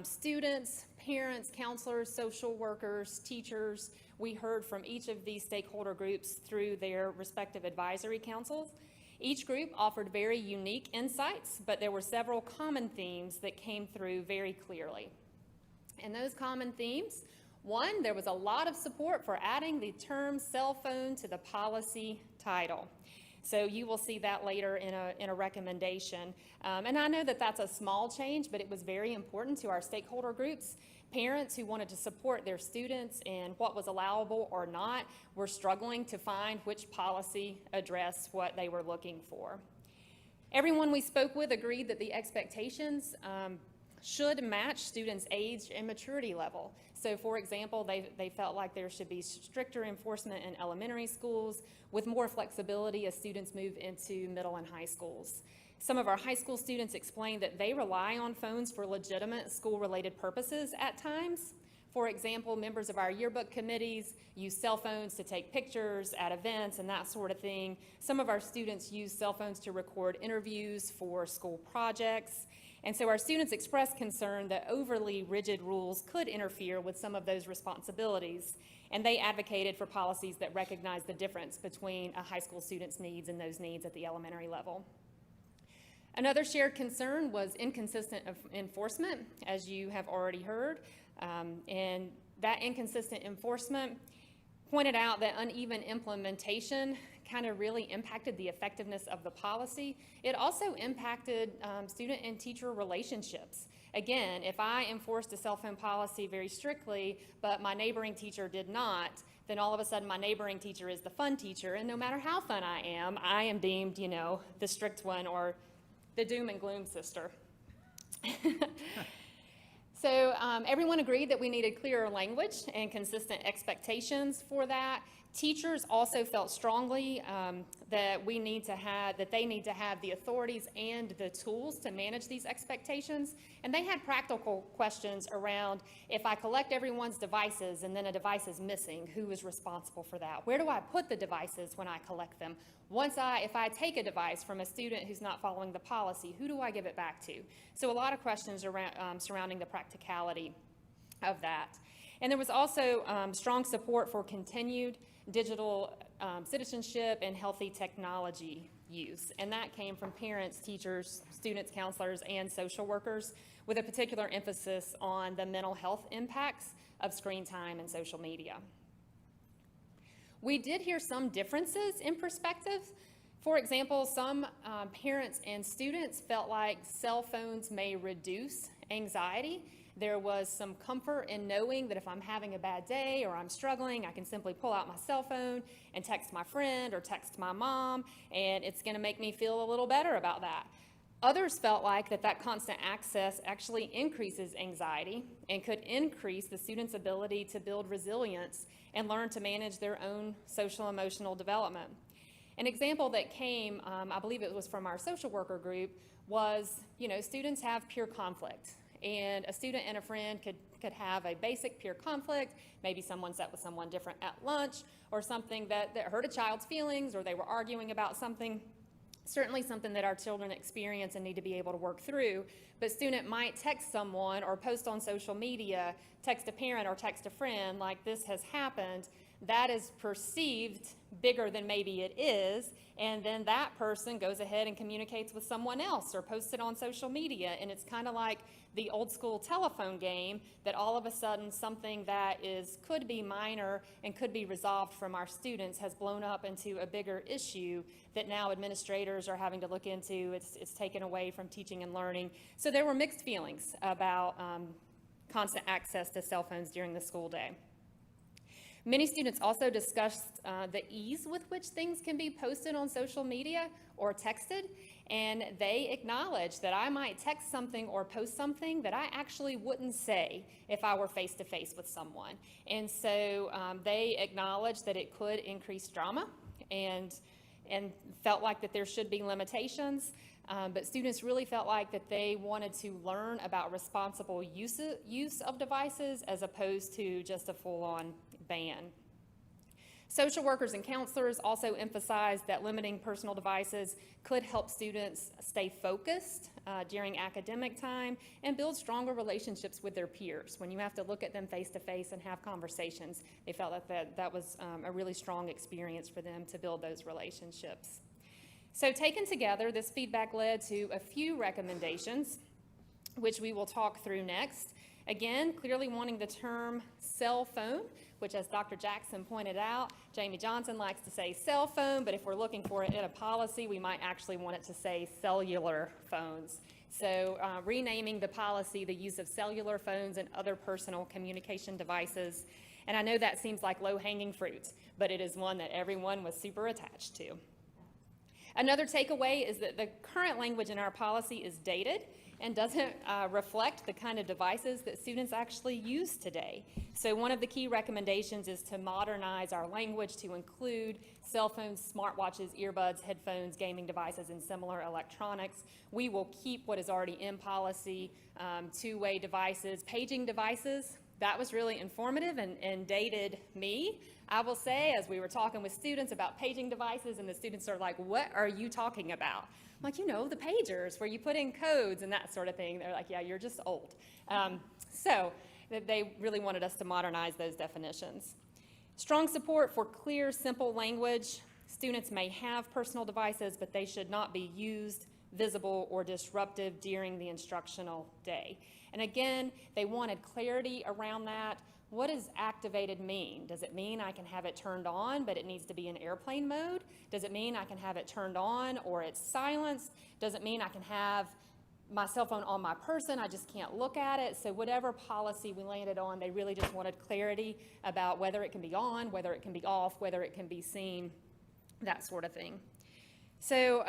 students, parents, counselors, social workers, teachers, we heard from each of these stakeholder groups through their respective advisory councils. Each group offered very unique insights, but there were several common themes that came through very clearly. And those common themes, one, there was a lot of support for adding the term cell phone to the policy title. So you will see that later in a recommendation. And I know that that's a small change, but it was very important to our stakeholder groups. Parents who wanted to support their students in what was allowable or not were struggling to find which policy addressed what they were looking for. Everyone we spoke with agreed that the expectations should match students' age and maturity level. So for example, they felt like there should be stricter enforcement in elementary schools with more flexibility as students move into middle and high schools. Some of our high school students explained that they rely on phones for legitimate school-related purposes at times. For example, members of our yearbook committees use cell phones to take pictures at events and that sort of thing. Some of our students use cell phones to record interviews for school projects. And so our students expressed concern that overly rigid rules could interfere with some of those responsibilities. And they advocated for policies that recognize the difference between a high school student's needs and those needs at the elementary level. Another shared concern was inconsistent enforcement, as you have already heard. And that inconsistent enforcement pointed out that uneven implementation kind of really impacted the effectiveness of the policy. It also impacted student and teacher relationships. Again, if I enforced a cell phone policy very strictly, but my neighboring teacher did not, then all of a sudden my neighboring teacher is the fun teacher, and no matter how fun I am deemed, you know, the strict one or the doom and gloom sister. So everyone agreed that we needed clearer language and consistent expectations for that. Teachers also felt strongly that they need to have the authorities and the tools to manage these expectations. And they had practical questions around, if I collect everyone's devices and then a device is missing, who is responsible for that? Where do I put the devices when I collect them? If I take a device from a student who's not following the policy, who do I give it back to? So a lot of questions around, surrounding the practicality of that. And there was also strong support for continued digital citizenship and healthy technology use. And that came from parents, teachers, students, counselors, and social workers, with a particular emphasis on the mental health impacts of screen time and social media. We did hear some differences in perspective. For example, some parents and students felt like cell phones may reduce anxiety. There was some comfort in knowing that if I'm having a bad day or I'm struggling, I can simply pull out my cell phone and text my friend or text my mom, and it's going to make me feel a little better about that. Others felt like that constant access actually increases anxiety and could increase the student's ability to build resilience and learn to manage their own social emotional development. An example that came, I believe it was from our social worker group, was, students have peer conflict. And a student and a friend could have a basic peer conflict, maybe someone sat with someone different at lunch, or something that hurt a child's feelings, or they were arguing about something. Certainly something that our children experience and need to be able to work through. But student might text someone or post on social media, text a parent or text a friend like this has happened. That is perceived bigger than maybe it is, and then that person goes ahead and communicates with someone else or posts it on social media, and it's kind of like the old school telephone game that all of a sudden something that could be minor and could be resolved from our students has blown up into a bigger issue that now administrators are having to look into. It's taken away from teaching and learning. So there were mixed feelings about constant access to cell phones during the school day. Many students also discussed the ease with which things can be posted on social media or texted, and they acknowledged that I might text something or post something that I actually wouldn't say if I were face-to-face with someone. And so they acknowledged that it could increase drama and felt like that there should be limitations. But students really felt like that they wanted to learn about responsible use of devices as opposed to just a full-on ban. Social workers and counselors also emphasized that limiting personal devices could help students stay focused during academic time and build stronger relationships with their peers. When you have to look at them face-to-face and have conversations, they felt that was a really strong experience for them to build those relationships. So taken together, this feedback led to a few recommendations, which we will talk through next. Again, clearly wanting the term cell phone, which as Dr. Jackson pointed out, Jamie Johnson likes to say cell phone, but if we're looking for it in a policy, we might actually want it to say cellular phones. So renaming the policy the use of cellular phones and other personal communication devices. And I know that seems like low-hanging fruit, but it is one that everyone was super attached to. Another takeaway is that the current language in our policy is dated and doesn't reflect the kind of devices that students actually use today. So one of the key recommendations is to modernize our language to include cell phones, smartwatches, earbuds, headphones, gaming devices, and similar electronics. We will keep what is already in policy, two-way devices, paging devices. That was really informative and dated me. I will say, as we were talking with students about paging devices, and the students are like, what are you talking about? I'm like, you know, the pagers where you put in codes and that sort of thing. They're like, yeah, you're just old. So they really wanted us to modernize those definitions. Strong support for clear, simple language. Students may have personal devices, but they should not be used, visible, or disruptive during the instructional day. And again, they wanted clarity around that. What does activated mean? Does it mean I can have it turned on, but it needs to be in airplane mode? Does it mean I can have it turned on or it's silenced? Does it mean I can have my cell phone on my person, I just can't look at it? So whatever policy we landed on, they really just wanted clarity about whether it can be on, whether it can be off, whether it can be seen, that sort of thing. So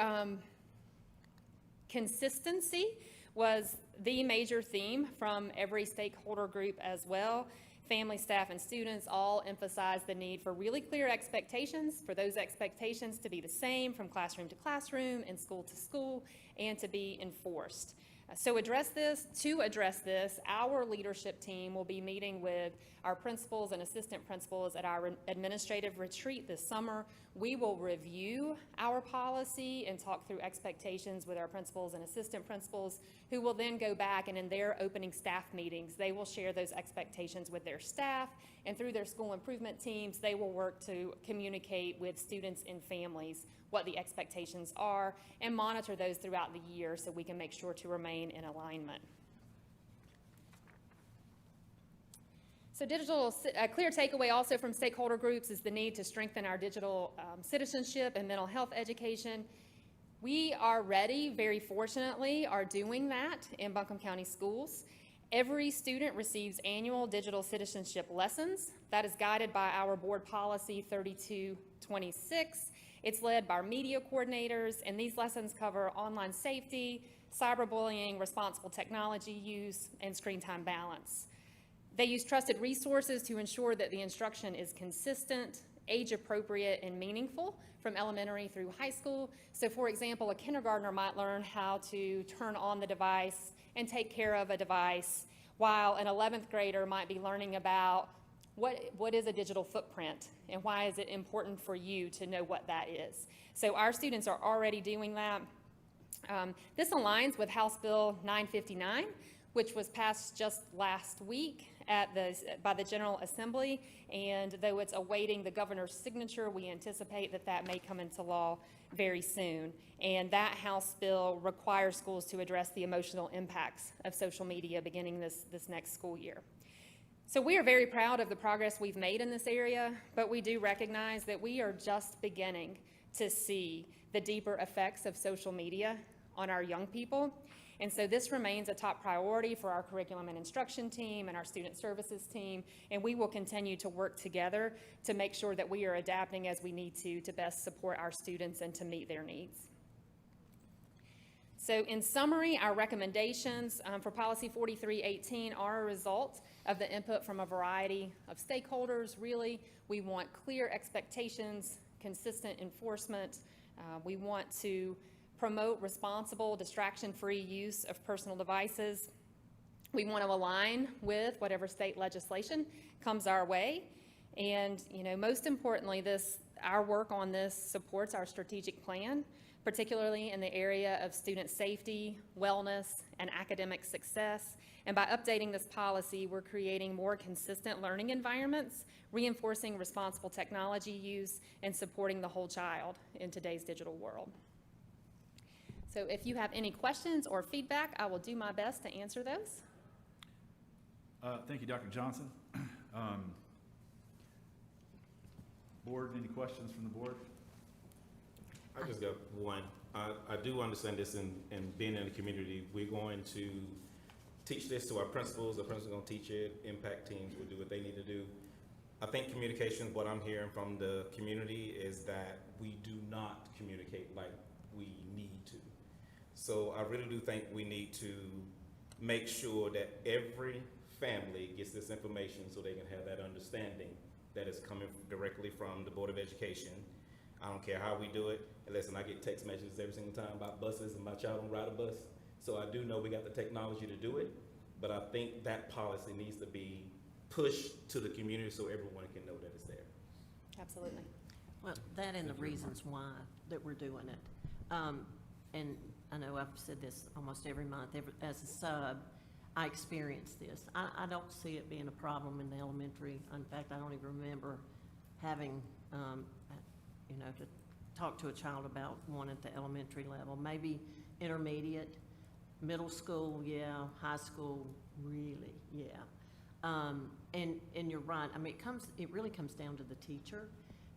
consistency was the major theme from every stakeholder group as well. Family, staff, and students all emphasize the need for really clear expectations, for those expectations to be the same from classroom to classroom and school to school, and to be enforced. To address this, our leadership team will be meeting with our principals and assistant principals at our administrative retreat this summer. We will review our policy and talk through expectations with our principals and assistant principals, who will then go back and in their opening staff meetings, they will share those expectations with their staff, and through their school improvement teams, they will work to communicate with students and families what the expectations are and monitor those throughout the year so we can make sure to remain in alignment. So a clear takeaway also from stakeholder groups is the need to strengthen our digital citizenship and mental health education. We are ready, very fortunately, are doing that in Buncombe County Schools. Every student receives annual digital citizenship lessons. That is guided by our board policy 3226. It's led by our media coordinators, and these lessons cover online safety, cyberbullying, responsible technology use, and screen time balance. They use trusted resources to ensure that the instruction is consistent, age-appropriate, and meaningful from elementary through high school. So for example, a kindergartner might learn how to turn on the device and take care of a device, while an 11th grader might be learning about what is a digital footprint and why is it important for you to know what that is. So our students are already doing that. This aligns with House Bill 959, which was passed just last week by the General Assembly, and though it's awaiting the governor's signature, we anticipate that that may come into law very soon. And that House bill requires schools to address the emotional impacts of social media beginning this next school year. So we are very proud of the progress we've made in this area, but we do recognize that we are just beginning to see the deeper effects of social media on our young people. And so this remains a top priority for our curriculum and instruction team and our student services team, and we will continue to work together to make sure that we are adapting as we need to best support our students and to meet their needs. So in summary, our recommendations for Policy 4318 are a result of the input from a variety of stakeholders, really. We want clear expectations, consistent enforcement. We want to promote responsible, distraction-free use of personal devices. We want to align with whatever state legislation comes our way. And, most importantly, our work on this supports our strategic plan, particularly in the area of student safety, wellness, and academic success. And by updating this policy, we're creating more consistent learning environments, reinforcing responsible technology use, and supporting the whole child in today's digital world. So if you have any questions or feedback, I will do my best to answer those. Thank you, Dr. Johnson. Board, any questions from the board? I just got one. I do understand this, and being in the community, we're going to teach this to our principals. The principal's going to teach it. Impact teams will do what they need to do. I think communication, what I'm hearing from the community is that we do not communicate like we need to. So I really do think we need to make sure that every family gets this information so they can have that understanding that is coming directly from the Board of Education. I don't care how we do it. And listen, I get text messages every single time about buses, and my child don't ride a bus. So I do know we got the technology to do it, but I think that policy needs to be pushed to the community so everyone can know that it's there. Absolutely. Well, that and the reasons why that we're doing it. And I know I've said this almost every month. As a sub, I experience this. I don't see it being a problem in the elementary. In fact, I don't even remember having, to talk to a child about one at the elementary level. Maybe intermediate, middle school, yeah, high school, really, yeah. And you're right. I mean, it really comes down to the teacher,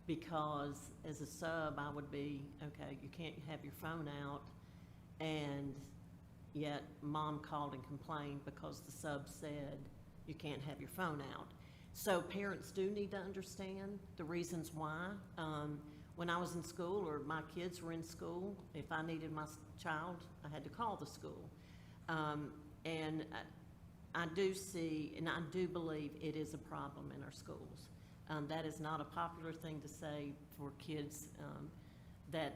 because as a sub, I would be, okay, you can't have your phone out, and yet mom called and complained because the sub said you can't have your phone out. So parents do need to understand the reasons why. When I was in school, or my kids were in school, if I needed my child, I had to call the school. And I do see, and I do believe it is a problem in our schools. That is not a popular thing to say for kids that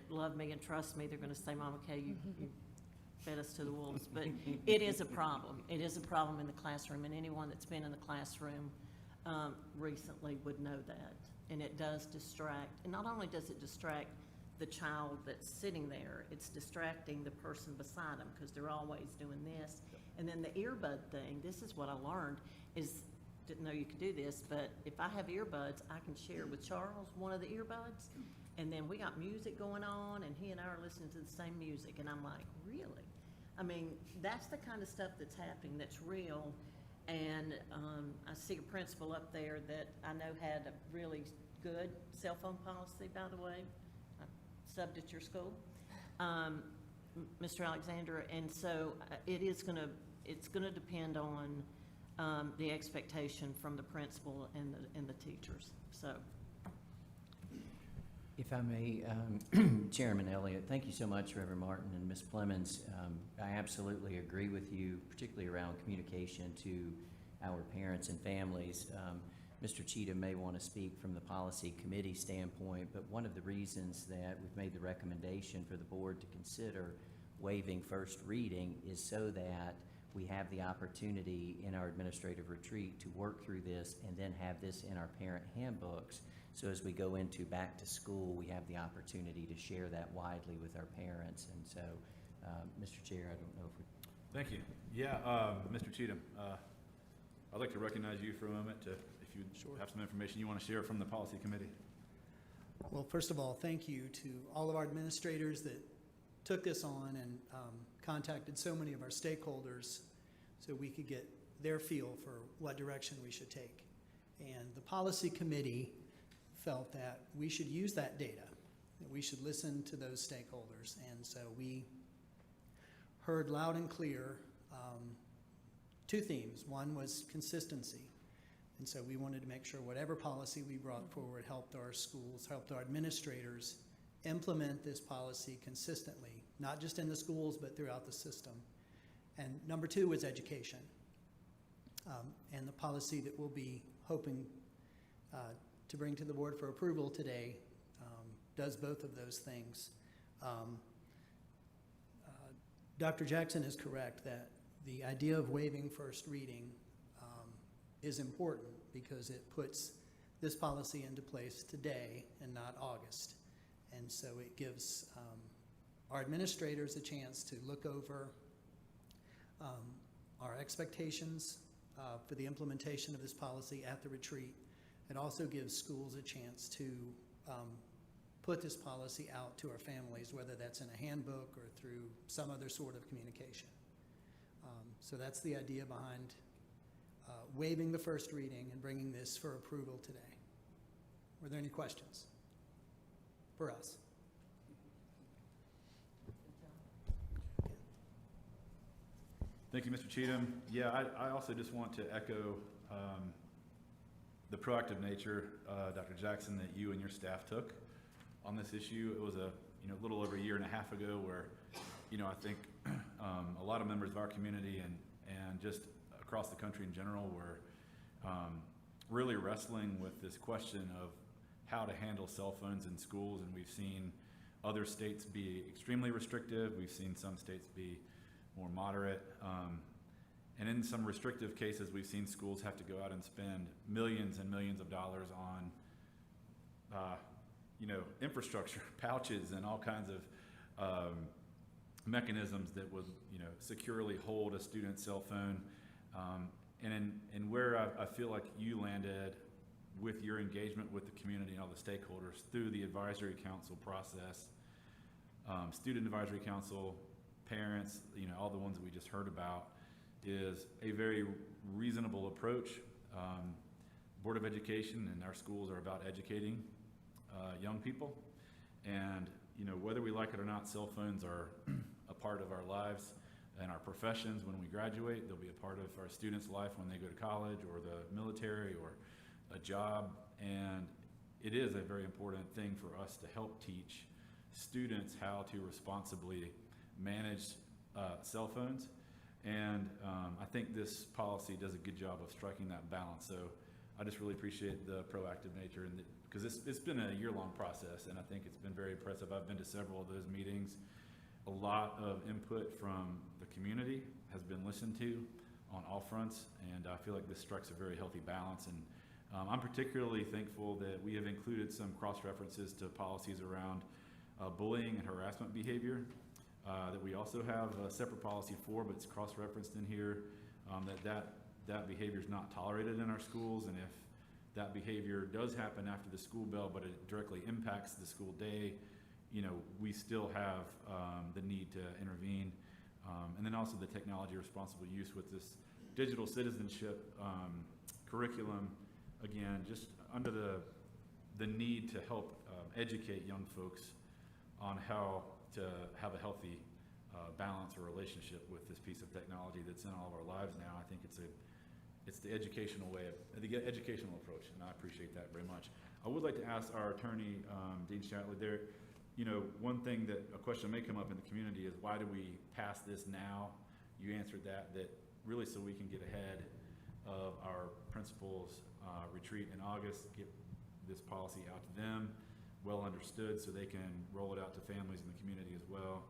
love me and trust me. They're going to say, Mom, okay, you fed us to the wolves. But it is a problem. It is a problem in the classroom, and anyone that's been in the classroom recently would know that. And it does distract. And not only does it distract the child that's sitting there, it's distracting the person beside them, because they're always doing this. And then the earbud thing, this is what I learned, didn't know you could do this, but if I have earbuds, I can share with Charles one of the earbuds, and then we got music going on, and he and I are listening to the same music, and I'm like, really? I mean, that's the kind of stuff that's happening, that's real. And I see a principal up there that I know had a really good cell phone policy, by the way. I subbed at your school, Mr. Alexander, and so it's gonna depend on the expectation from the principal and the teachers. So, If I may, Chairman Elliott, thank you so much, Reverend Martin and Ms. Plemons. I absolutely agree with you, particularly around communication to our parents and families. Mr. Cheatham may want to speak from the policy committee standpoint, but one of the reasons that we've made the recommendation for the board to consider waiving first reading is so that we have the opportunity in our administrative retreat to work through this and then have this in our parent handbooks. So as we go into back to school, we have the opportunity to share that widely with our parents. And so, Mr. Chair, I don't know if we... Thank you. Yeah, Mr. Cheatham, I'd like to recognize you for a moment if you have some information you want to share from the policy committee. Well, first of all, thank you to all of our administrators that took this on and contacted so many of our stakeholders so we could get their feel for what direction we should take. And the policy committee felt that we should use that data, that we should listen to those stakeholders. And so we heard loud and clear two themes. One was consistency. And so we wanted to make sure whatever policy we brought forward helped our schools, helped our administrators implement this policy consistently, not just in the schools, but throughout the system. And number two was education. And the policy that we'll be hoping to bring to the board for approval today does both of those things. Dr. Jackson is correct that the idea of waiving first reading is important because it puts this policy into place today and not August. And so it gives our administrators a chance to look over our expectations for the implementation of this policy at the retreat. It also gives schools a chance to put this policy out to our families, whether that's in a handbook or through some other sort of communication. So that's the idea behind waiving the first reading and bringing this for approval today. Were there any questions for us? Thank you, Mr. Cheatham. Yeah, I also just want to echo the proactive nature, Dr. Jackson, that you and your staff took on this issue. It was a little over a year and a half ago where, I think a lot of members of our community and just across the country in general were really wrestling with this question of how to handle cell phones in schools. And we've seen other states be extremely restrictive. We've seen some states be more moderate. And in some restrictive cases, we've seen schools have to go out and spend millions and millions of dollars on, infrastructure, pouches, and all kinds of mechanisms that would, securely hold a student's cell phone. And where I feel like you landed with your engagement with the community and all the stakeholders through the advisory council process, student advisory council, parents, all the ones that we just heard about, is a very reasonable approach. Board of Education and our schools are about educating young people. And, whether we like it or not, cell phones are a part of our lives and our professions. When we graduate, they'll be a part of our students' life when they go to college or the military or a job. And it is a very important thing for us to help teach students how to responsibly manage cell phones. And I think this policy does a good job of striking that balance. So I just really appreciate the proactive nature, and because it's been a year-long process, and I think it's been very impressive. I've been to several of those meetings. A lot of input from the community has been listened to on all fronts, and I feel like this strikes a very healthy balance. And I'm particularly thankful that we have included some cross-references to policies around bullying and harassment behavior that we also have a separate policy for, but it's cross-referenced in here, that behavior is not tolerated in our schools. And if that behavior does happen after the school bell, but it directly impacts the school day, we still have the need to intervene. And then also the technology responsible use with this digital citizenship curriculum, again, just under the need to help educate young folks on how to have a healthy balance or relationship with this piece of technology that's in all of our lives now. I think it's the educational the educational approach, and I appreciate that very much. I would like to ask our attorney, Dean Shatley, there, one thing that a question may come up in the community is, why do we pass this now? You answered that really so we can get ahead of our principals' retreat in August, get this policy out to them, well understood, so they can roll it out to families in the community as well.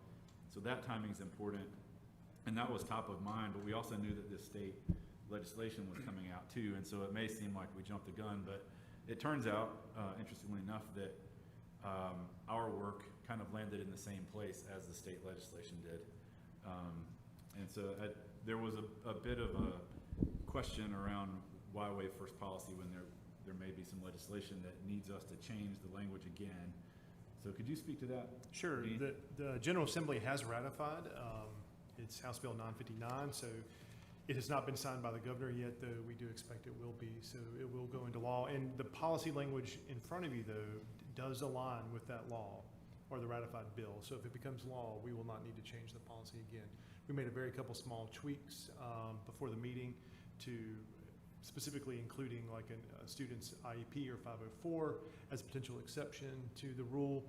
So that timing is important, and that was top of mind, but we also knew that this state legislation was coming out too, and so it may seem like we jumped the gun, but it turns out, interestingly enough, that our work kind of landed in the same place as the state legislation did. And so there was a bit of a question around why waive first policy when there may be some legislation that needs us to change the language again. So could you speak to that? Sure. Dean? The General Assembly has ratified. It's House Bill 959, so it has not been signed by the governor yet, though we do expect it will be. So it will go into law. And the policy language in front of you, though, does align with that law, or the ratified bill. So if it becomes law, we will not need to change the policy again. We made a very couple small tweaks before the meeting to specifically including like a student's IEP or 504 as a potential exception to the rule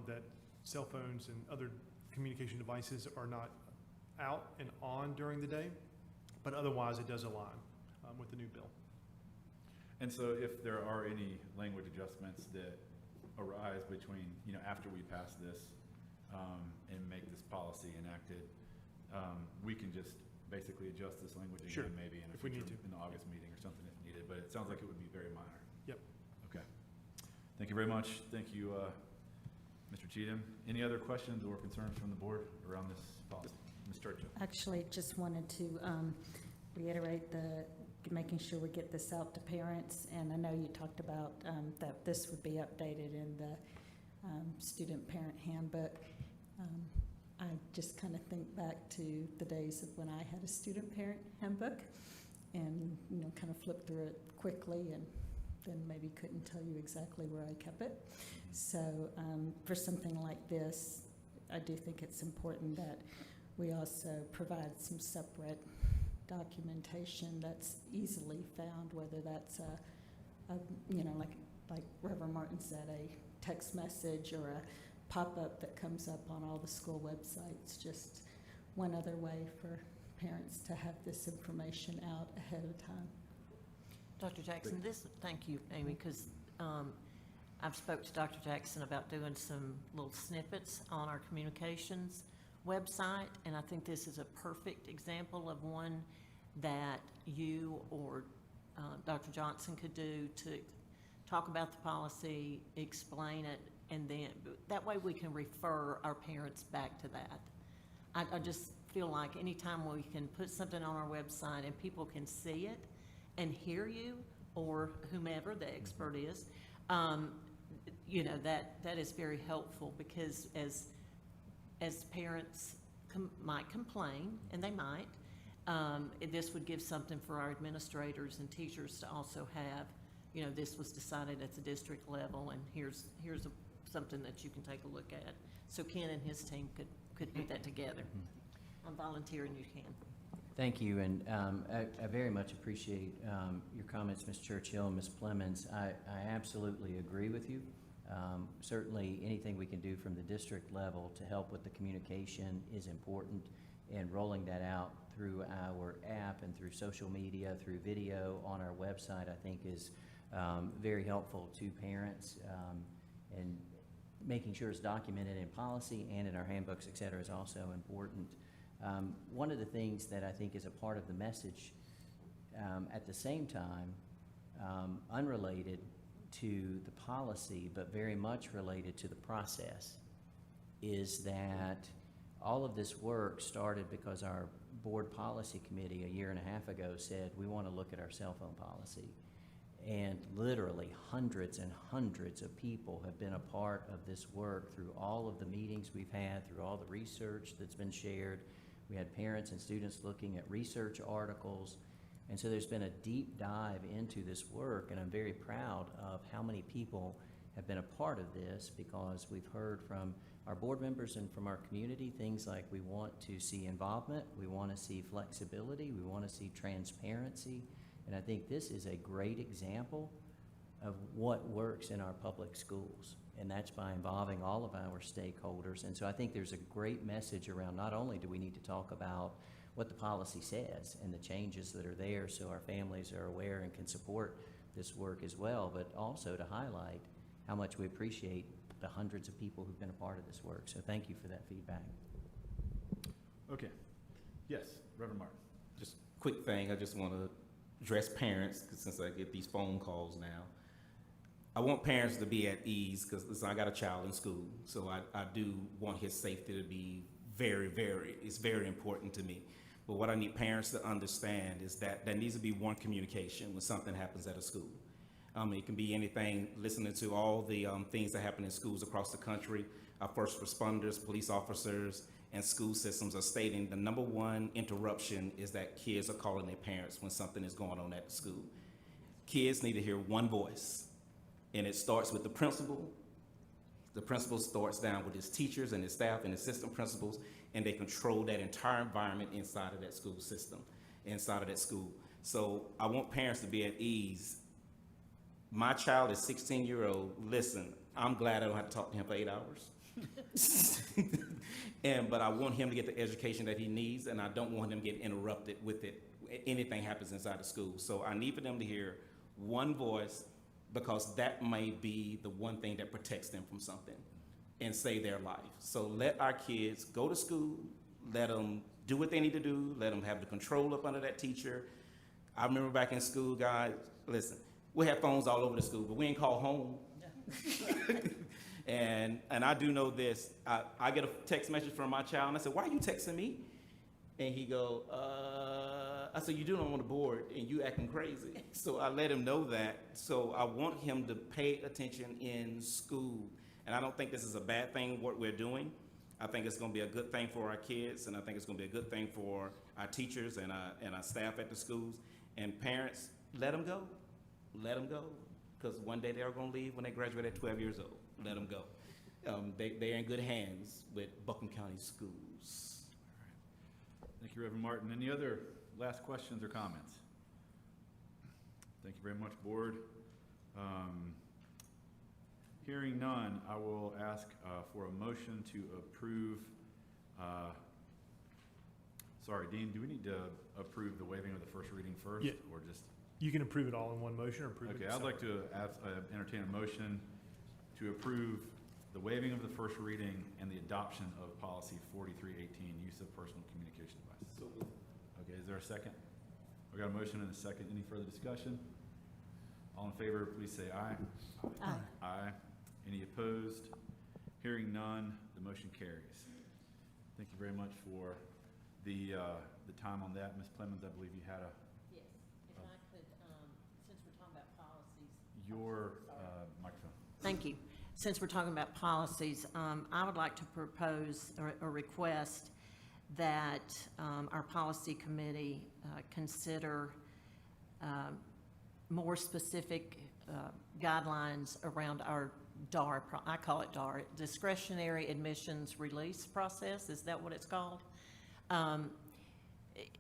that cell phones and other communication devices are not out and on during the day, but otherwise it does align with the new bill. And so if there are any language adjustments that arise between, after we pass this and make this policy enacted, we can just basically adjust this language Sure, again, maybe in a if we need future, to. in the August meeting or something if needed, but it sounds like it would be very minor. Yep. Okay. Thank you very much. Thank you, Mr. Cheatham. Any other questions or concerns from the board around this policy? Ms. Churchill. Actually, just wanted to reiterate making sure we get this out to parents. And I know you talked about that this would be updated in the student parent handbook. I just kind of think back to the days of when I had a student parent handbook and, kind of flipped through it quickly and then maybe couldn't tell you exactly where I kept it. So for something like this, I do think it's important that we also provide some separate documentation that's easily found, whether that's like Reverend Martin said, a text message or a pop-up that comes up on all the school websites, just one other way for parents to have this information out ahead of time. Dr. Jackson, thank you, Amy, because I've spoke to Dr. Jackson about doing some little snippets on our communications website, and I think this is a perfect example of one that you or Dr. Johnson could do to talk about the policy, explain it, and then that way we can refer our parents back to that. I just feel like anytime we can put something on our website and people can see it and hear you or whomever the expert is, that is very helpful, because as parents might complain, and they might, this would give something for our administrators and teachers to also have, this was decided at the district level, and here's something that you can take a look at. So Ken and his team could put that together. I'm volunteering, you can. Thank you, and I very much appreciate your comments, Ms. Churchill and Ms. Plemons. I absolutely agree with you. Certainly, anything we can do from the district level to help with the communication is important, and rolling that out through our app and through social media, through video on our website, I think is very helpful to parents, and making sure it's documented in policy and in our handbooks, et cetera, is also important. One of the things that I think is a part of the message, at the same time, unrelated to the policy, but very much related to the process, is that all of this work started because our board policy committee a year and a half ago said, we want to look at our cell phone policy. And literally hundreds and hundreds of people have been a part of this work through all of the meetings we've had, through all the research that's been shared. We had parents and students looking at research articles. And so there's been a deep dive into this work, and I'm very proud of how many people have been a part of this, because we've heard from our board members and from our community things like we want to see involvement, we want to see flexibility, we want to see transparency. And I think this is a great example of what works in our public schools, and that's by involving all of our stakeholders. And so I think there's a great message around, not only do we need to talk about what the policy says and the changes that are there so our families are aware and can support this work as well, but also to highlight how much we appreciate the hundreds of people who've been a part of this work. So thank you for that feedback. Okay. Yes, Reverend Martin. Just quick thing, I just want to address parents, 'cause since I get these phone calls now. I want parents to be at ease, because I got a child in school, so I do want his safety to be it's very important to me. But what I need parents to understand is that there needs to be one communication when something happens at a school. It can be anything, listening to all the things that happen in schools across the country. Our first responders, police officers, and school systems are stating the number one interruption is that kids are calling their parents when something is going on at the school. Kids need to hear one voice, and it starts with the principal, The principal starts down with his teachers and his staff and assistant principals, and they control that entire environment inside of that school system, inside of that school. So I want parents to be at ease. My child is 16-year-old. Listen, I'm glad I don't have to talk to him for 8 hours. But I want him to get the education that he needs, and I don't want him to get interrupted with it. Anything happens inside the school. So I need for them to hear one voice, because that may be the one thing that protects them from something and save their life. So let our kids go to school, let them do what they need to do, let them have the control up under that teacher. I remember back in school, guys, listen, we had phones all over the school, but we ain't call home. And I do know this, I get a text message from my child, and I said, why are you texting me? And he go, I said, you do know I'm on the board, and you acting crazy. So I let him know that. So I want him to pay attention in school. And I don't think this is a bad thing, what we're doing. I think it's gonna be a good thing for our kids, and I think it's gonna be a good thing for our teachers and our staff at the schools. And parents, let them go. Let them go. Because one day they're gonna leave when they graduate at 12 years old. Let them go. They're in good hands with Buncombe County Schools. Thank you, Reverend Martin. Any other last questions or comments? Thank you very much, Board. Hearing none, I will ask for a motion to approve. Sorry, Dean, do we need to approve the waiving of the first reading first? Yeah. Or just? You can approve it all in one motion or approve it Okay, I'd like separate. to entertain a motion to approve the waiving of the first reading and the adoption of policy 4318, use of personal communication devices. Okay, is there a second? We got a motion and a second. Any further discussion? All in favor, please say aye. Aye. Aye. Any opposed? Hearing none, the motion carries. Thank you very much for the time on that. Ms. Clemens, I believe you had Yes, if I could, since we're talking about policies. your microphone. Thank you. Since we're talking about policies, I would like to propose or request that our policy committee consider more specific guidelines around our DAR, I call it DAR, discretionary admissions release process. Is that what it's called?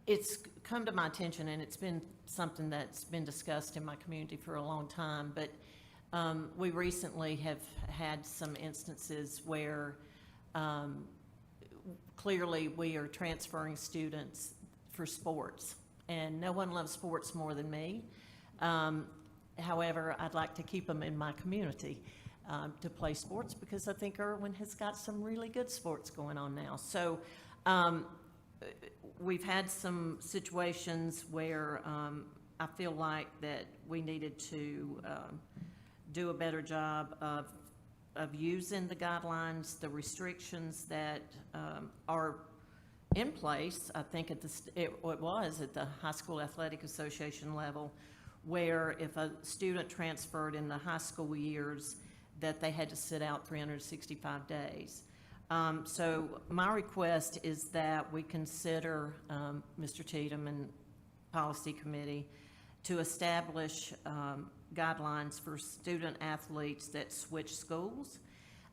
It's come to my attention, and it's been something that's been discussed in my community for a long time, but we recently have had some instances where clearly we are transferring students for sports, and no one loves sports more than me. However, I'd like to keep them in my community to play sports, because I think Irwin has got some really good sports going on now. So we've had some situations where I feel like that we needed to do a better job of using the guidelines, the restrictions that are in place. I think it was at the High School Athletic Association level, where if a student transferred in the high school years, that they had to sit out 365 days. So my request is that we consider, Mr. Cheatham and Policy Committee, to establish guidelines for student athletes that switch schools.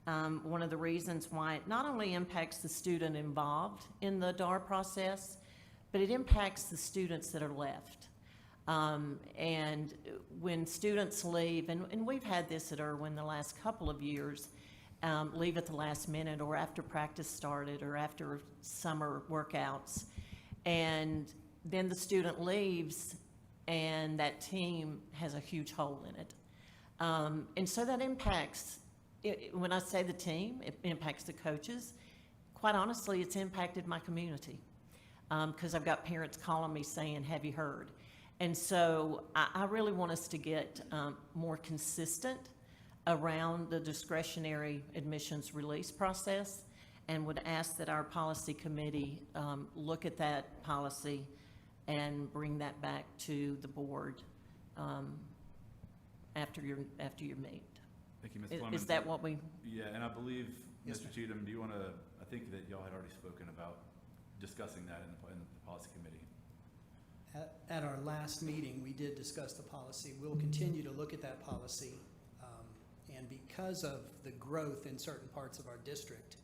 One of the reasons why it not only impacts the student involved in the DAR process, but it impacts the students that are left. And when students leave, and we've had this at Irwin the last couple of years, leave at the last minute or after practice started or after summer workouts, and then the student leaves and that team has a huge hole in it. And so that impacts, when I say the team, it impacts the coaches. Quite honestly, it's impacted my community, because I've got parents calling me saying, have you heard? And so I really want us to get more consistent around the discretionary admissions release process, and would ask that our policy committee look at that policy and bring that back to the board after your meet. Thank you, Ms. Clemens. Is that what we? Yeah, and I believe, Yes, Mr. ma'am. Cheatham, do you want to, I think that y'all had already spoken about discussing that in the policy committee. At our last meeting, we did discuss the policy. We'll continue to look at that policy And because of the growth in certain parts of our district,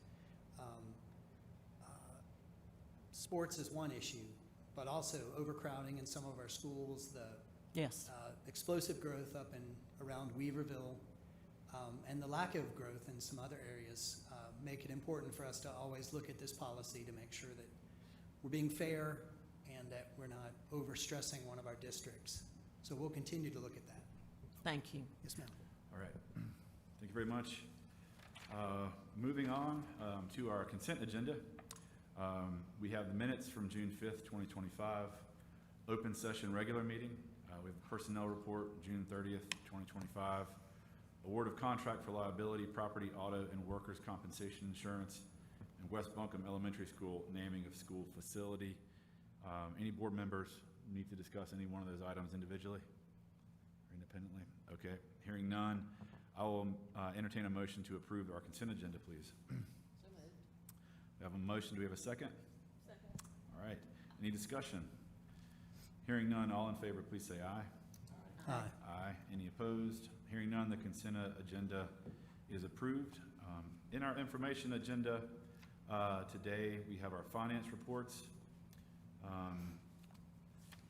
sports is one issue, but also overcrowding in some of our schools, the Yes. explosive growth up and around Weaverville, and the lack of growth in some other areas make it important for us to always look at this policy to make sure that we're being fair and that we're not overstressing one of our districts. So we'll continue to look at that. Thank you. Yes, ma'am. All right. Thank you very much. Moving on to our consent agenda. We have the minutes from June 5th, 2025, open session regular meeting. We have a personnel report, June 30th, 2025, award of contract for liability, property, auto, and workers' compensation insurance, and West Buncombe Elementary School naming of school facility. Any board members need to discuss any one of those items individually or independently? Okay, hearing none, I will entertain a motion to approve our consent agenda, please. So moved. We have a motion. Do we have a second? Second. All right. Any discussion? Hearing none, all in favor, please say aye. Aye. Aye. Any opposed? Hearing none, the consent agenda is approved. In our information agenda today, we have our finance reports.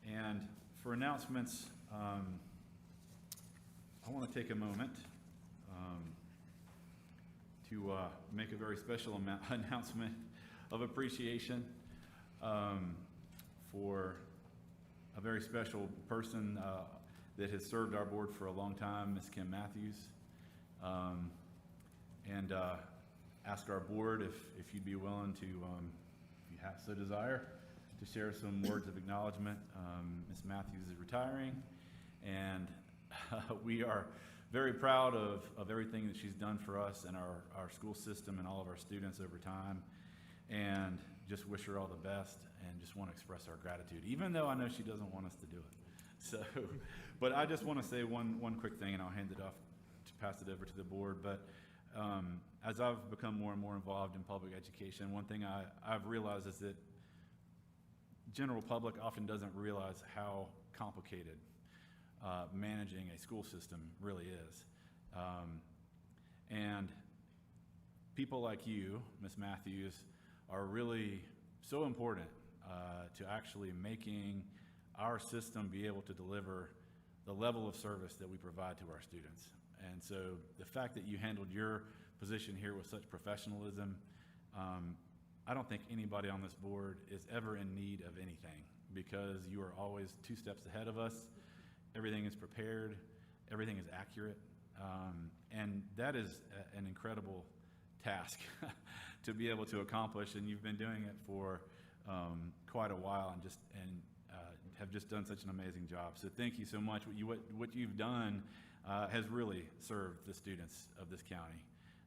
And for announcements, I want to take a moment to make a very special announcement of appreciation for a very special person that has served our board for a long time, Ms. Kim Matthews. And ask our board if you'd be willing to, if you have so desire, to share some words of acknowledgement. Ms. Matthews is retiring, and we are very proud of everything that she's done for us and our school system and all of our students over time, and just wish her all the best and just want to express our gratitude, even though I know she doesn't want us to do it. So, but I just want to say one quick thing, and I'll hand it off to pass it over to the board. But as I've become more and more involved in public education, one thing I've realized is that general public often doesn't realize how complicated managing a school system really is. And people like you, Ms. Matthews, are really so important to actually making our system be able to deliver the level of service that we provide to our students. And so the fact that you handled your position here with such professionalism, I don't think anybody on this board is ever in need of anything, because you are always 2 steps ahead of us. Everything is prepared, everything is accurate, and that is an incredible task to be able to accomplish, and you've been doing it for quite a while, and have just done such an amazing job. So thank you so much. What you've done has really served the students of this county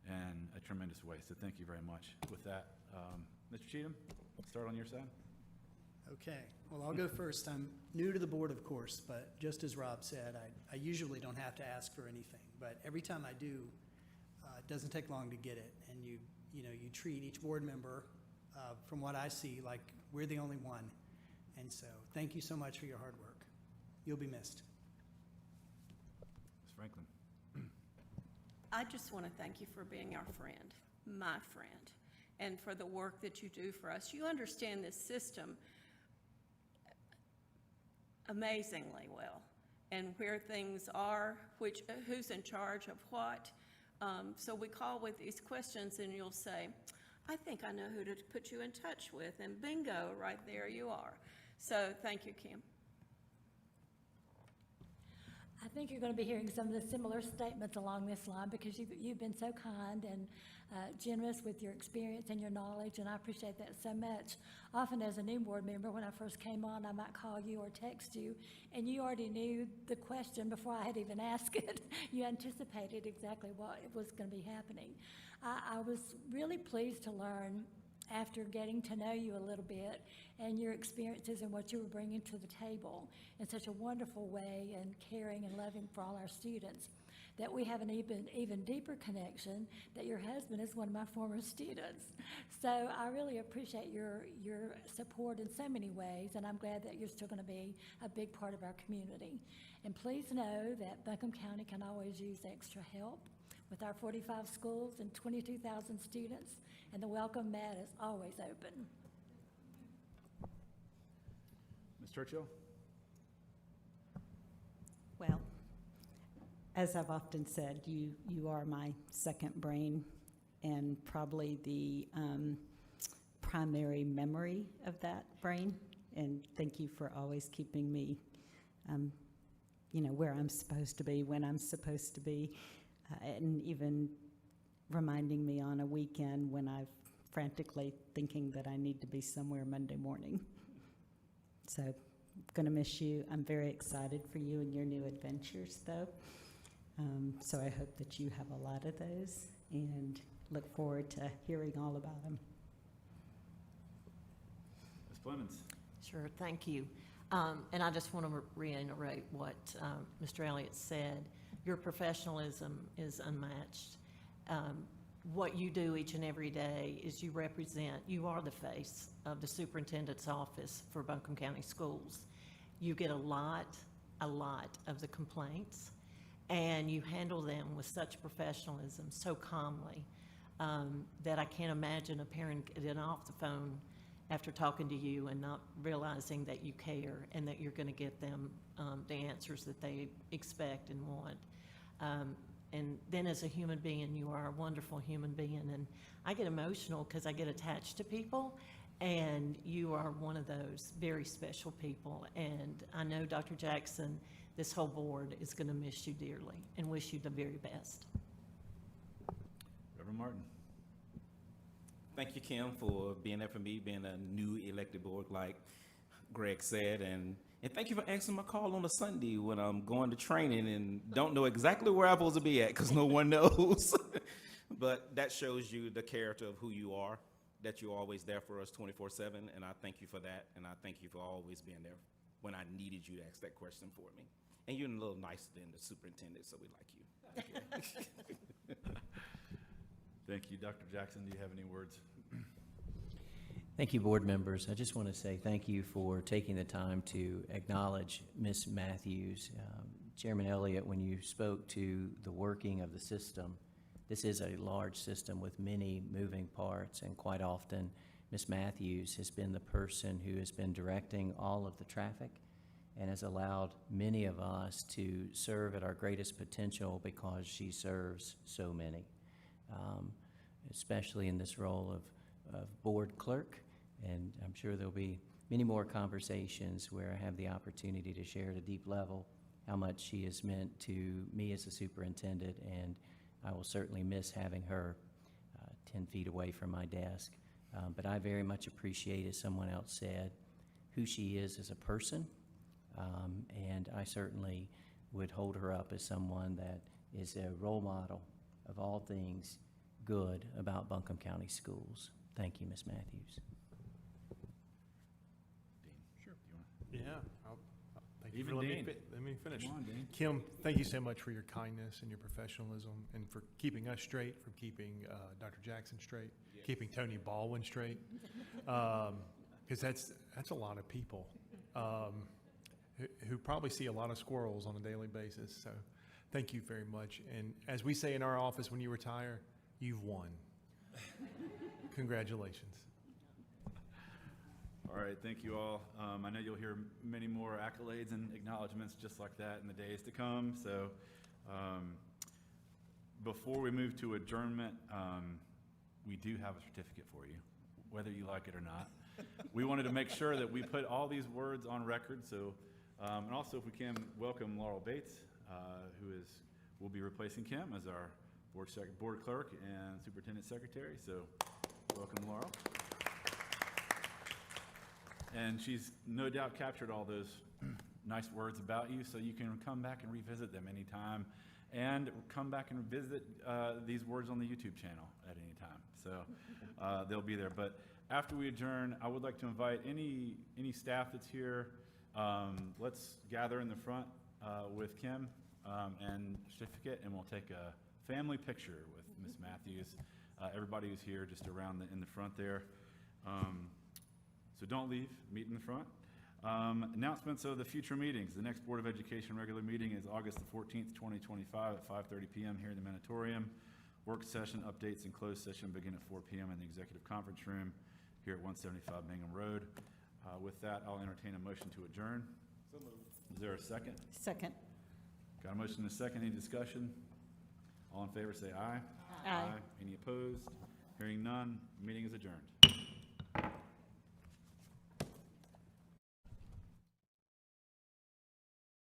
in a tremendous way. So thank you very much. With that, Mr. Cheatham, let's start on your side. Okay, well, I'll go first. I'm new to the board, of course, but just as Rob said, I usually don't have to ask for anything, but every time I do, it doesn't take long to get it, and you treat each board member, from what I see, like we're the only one. And so thank you so much for your hard work. You'll be missed. Ms. Franklin. I just want to thank you for being our friend, my friend, and for the work that you do for us. You understand this system amazingly well, and where things are, who's in charge of what. So we call with these questions, and you'll say, I think I know who to put you in touch with, and bingo, right there you are. So thank you, Kim. I think you're going to be hearing some of the similar statements along this line, because you've been so kind and generous with your experience and your knowledge, and I appreciate that so much. Often as a new board member, when I first came on, I might call you or text you, and you already knew the question before I had even asked it. You anticipated exactly what was going to be happening. I was really pleased to learn, after getting to know you a little bit and your experiences and what you were bringing to the table in such a wonderful way, and caring and loving for all our students, that we have an even deeper connection, that your husband is one of my former students. So I really appreciate your support in so many ways, and I'm glad that you're still going to be a big part of our community. And please know that Buncombe County can always use extra help. With our 45 schools and 22,000 students, and the welcome mat is always open. Ms. Churchill? Well, as I've often said, you are my second brain and probably the primary memory of that brain. And thank you for always keeping me, where I'm supposed to be, when I'm supposed to be, and even reminding me on a weekend when I'm frantically thinking that I need to be somewhere Monday morning. So I'm going to miss you. I'm very excited for you and your new adventures, though. So I hope that you have a lot of those and look forward to hearing all about them. Ms. Clemens? Sure, thank you. And I just want to reiterate what Mr. Elliott said. Your professionalism is unmatched. What you do each and every day is you are the face of the superintendent's office for Buncombe County Schools. You get a lot of the complaints, and you handle them with such professionalism, so calmly, that I can't imagine a parent getting off the phone after talking to you and not realizing that you care and that you're going to get them the answers that they expect and want. And then as a human being, you are a wonderful human being. And I get emotional because I get attached to people, and you are one of those very special people. And I know, Dr. Jackson, this whole board is going to miss you dearly and wish you the very best. Reverend Martin? Thank you, Kim, for being there for me, being a new elected board, like Greg said, and thank you for answering my call on a Sunday when I'm going to training and don't know exactly where I'm supposed to be at because no one knows. But that shows you the character of who you are, that you're always there for us 24/7, and I thank you for that, and I thank you for always being there when I needed you to ask that question for me. And you're a little nicer than the superintendent, so we like you. Thank you. Dr. Jackson, do you have any words? Thank you, board members. I just want to say thank you for taking the time to acknowledge Ms. Matthews. Chairman Elliott, when you spoke to the working of the system, this is a large system with many moving parts, and quite often Ms. Matthews has been the person who has been directing all of the traffic and has allowed many of us to serve at our greatest potential because she serves so many. Especially in this role of board clerk, and I'm sure there'll be many more conversations where I have the opportunity to share at a deep level how much she has meant to me as a superintendent, and I will certainly miss having her 10 feet away from my desk. But I very much appreciate, as someone else said, who she is as a person, and I certainly would hold her up as someone that is a role model of all things good about Buncombe County Schools. Thank you, Ms. Matthews. Dean? Sure. Thank you Even for letting Dean. let me finish. Come on, Dean. Kim, thank you so much for your kindness and your professionalism and for keeping us straight, for keeping Dr. Jackson straight, keeping Tony Baldwin straight, because that's a lot of people who probably see a lot of squirrels on a daily basis. So thank you very much. And as we say in our office when you retire, you've won. Congratulations. All right, thank you all. I know you'll hear many more accolades and acknowledgments just like that in the days to come. So before we move to adjournment, we do have a certificate for you, whether you like it or not. We wanted to make sure that we put all these words on record. So, and also if we can, welcome Laurel Bates, who will be replacing Kim as our board clerk and superintendent secretary. So welcome, Laurel. And she's no doubt captured all those nice words about you, so you can come back and revisit them anytime, and come back and visit these words on the YouTube channel at any time. So they'll be there. But after we adjourn, I would like to invite any staff that's here. Let's gather in the front with Kim and certificate, and we'll take a family picture with Ms. Matthews. Everybody who's here just around in the front there. So don't leave, meet in the front. Announcements of the future meetings. The next Board of Education regular meeting is August the 14th, 2025 at 5:30 PM here in the Manatorium. Work session updates and closed session begin at 4 PM in the Executive Conference Room here at 175 Bingham Road. With that, I'll entertain a motion to adjourn. So moved. Is there a second? Second. Got a motion and a second. Any discussion? All in favor, say aye. Aye. Any opposed? Hearing none, meeting is adjourned.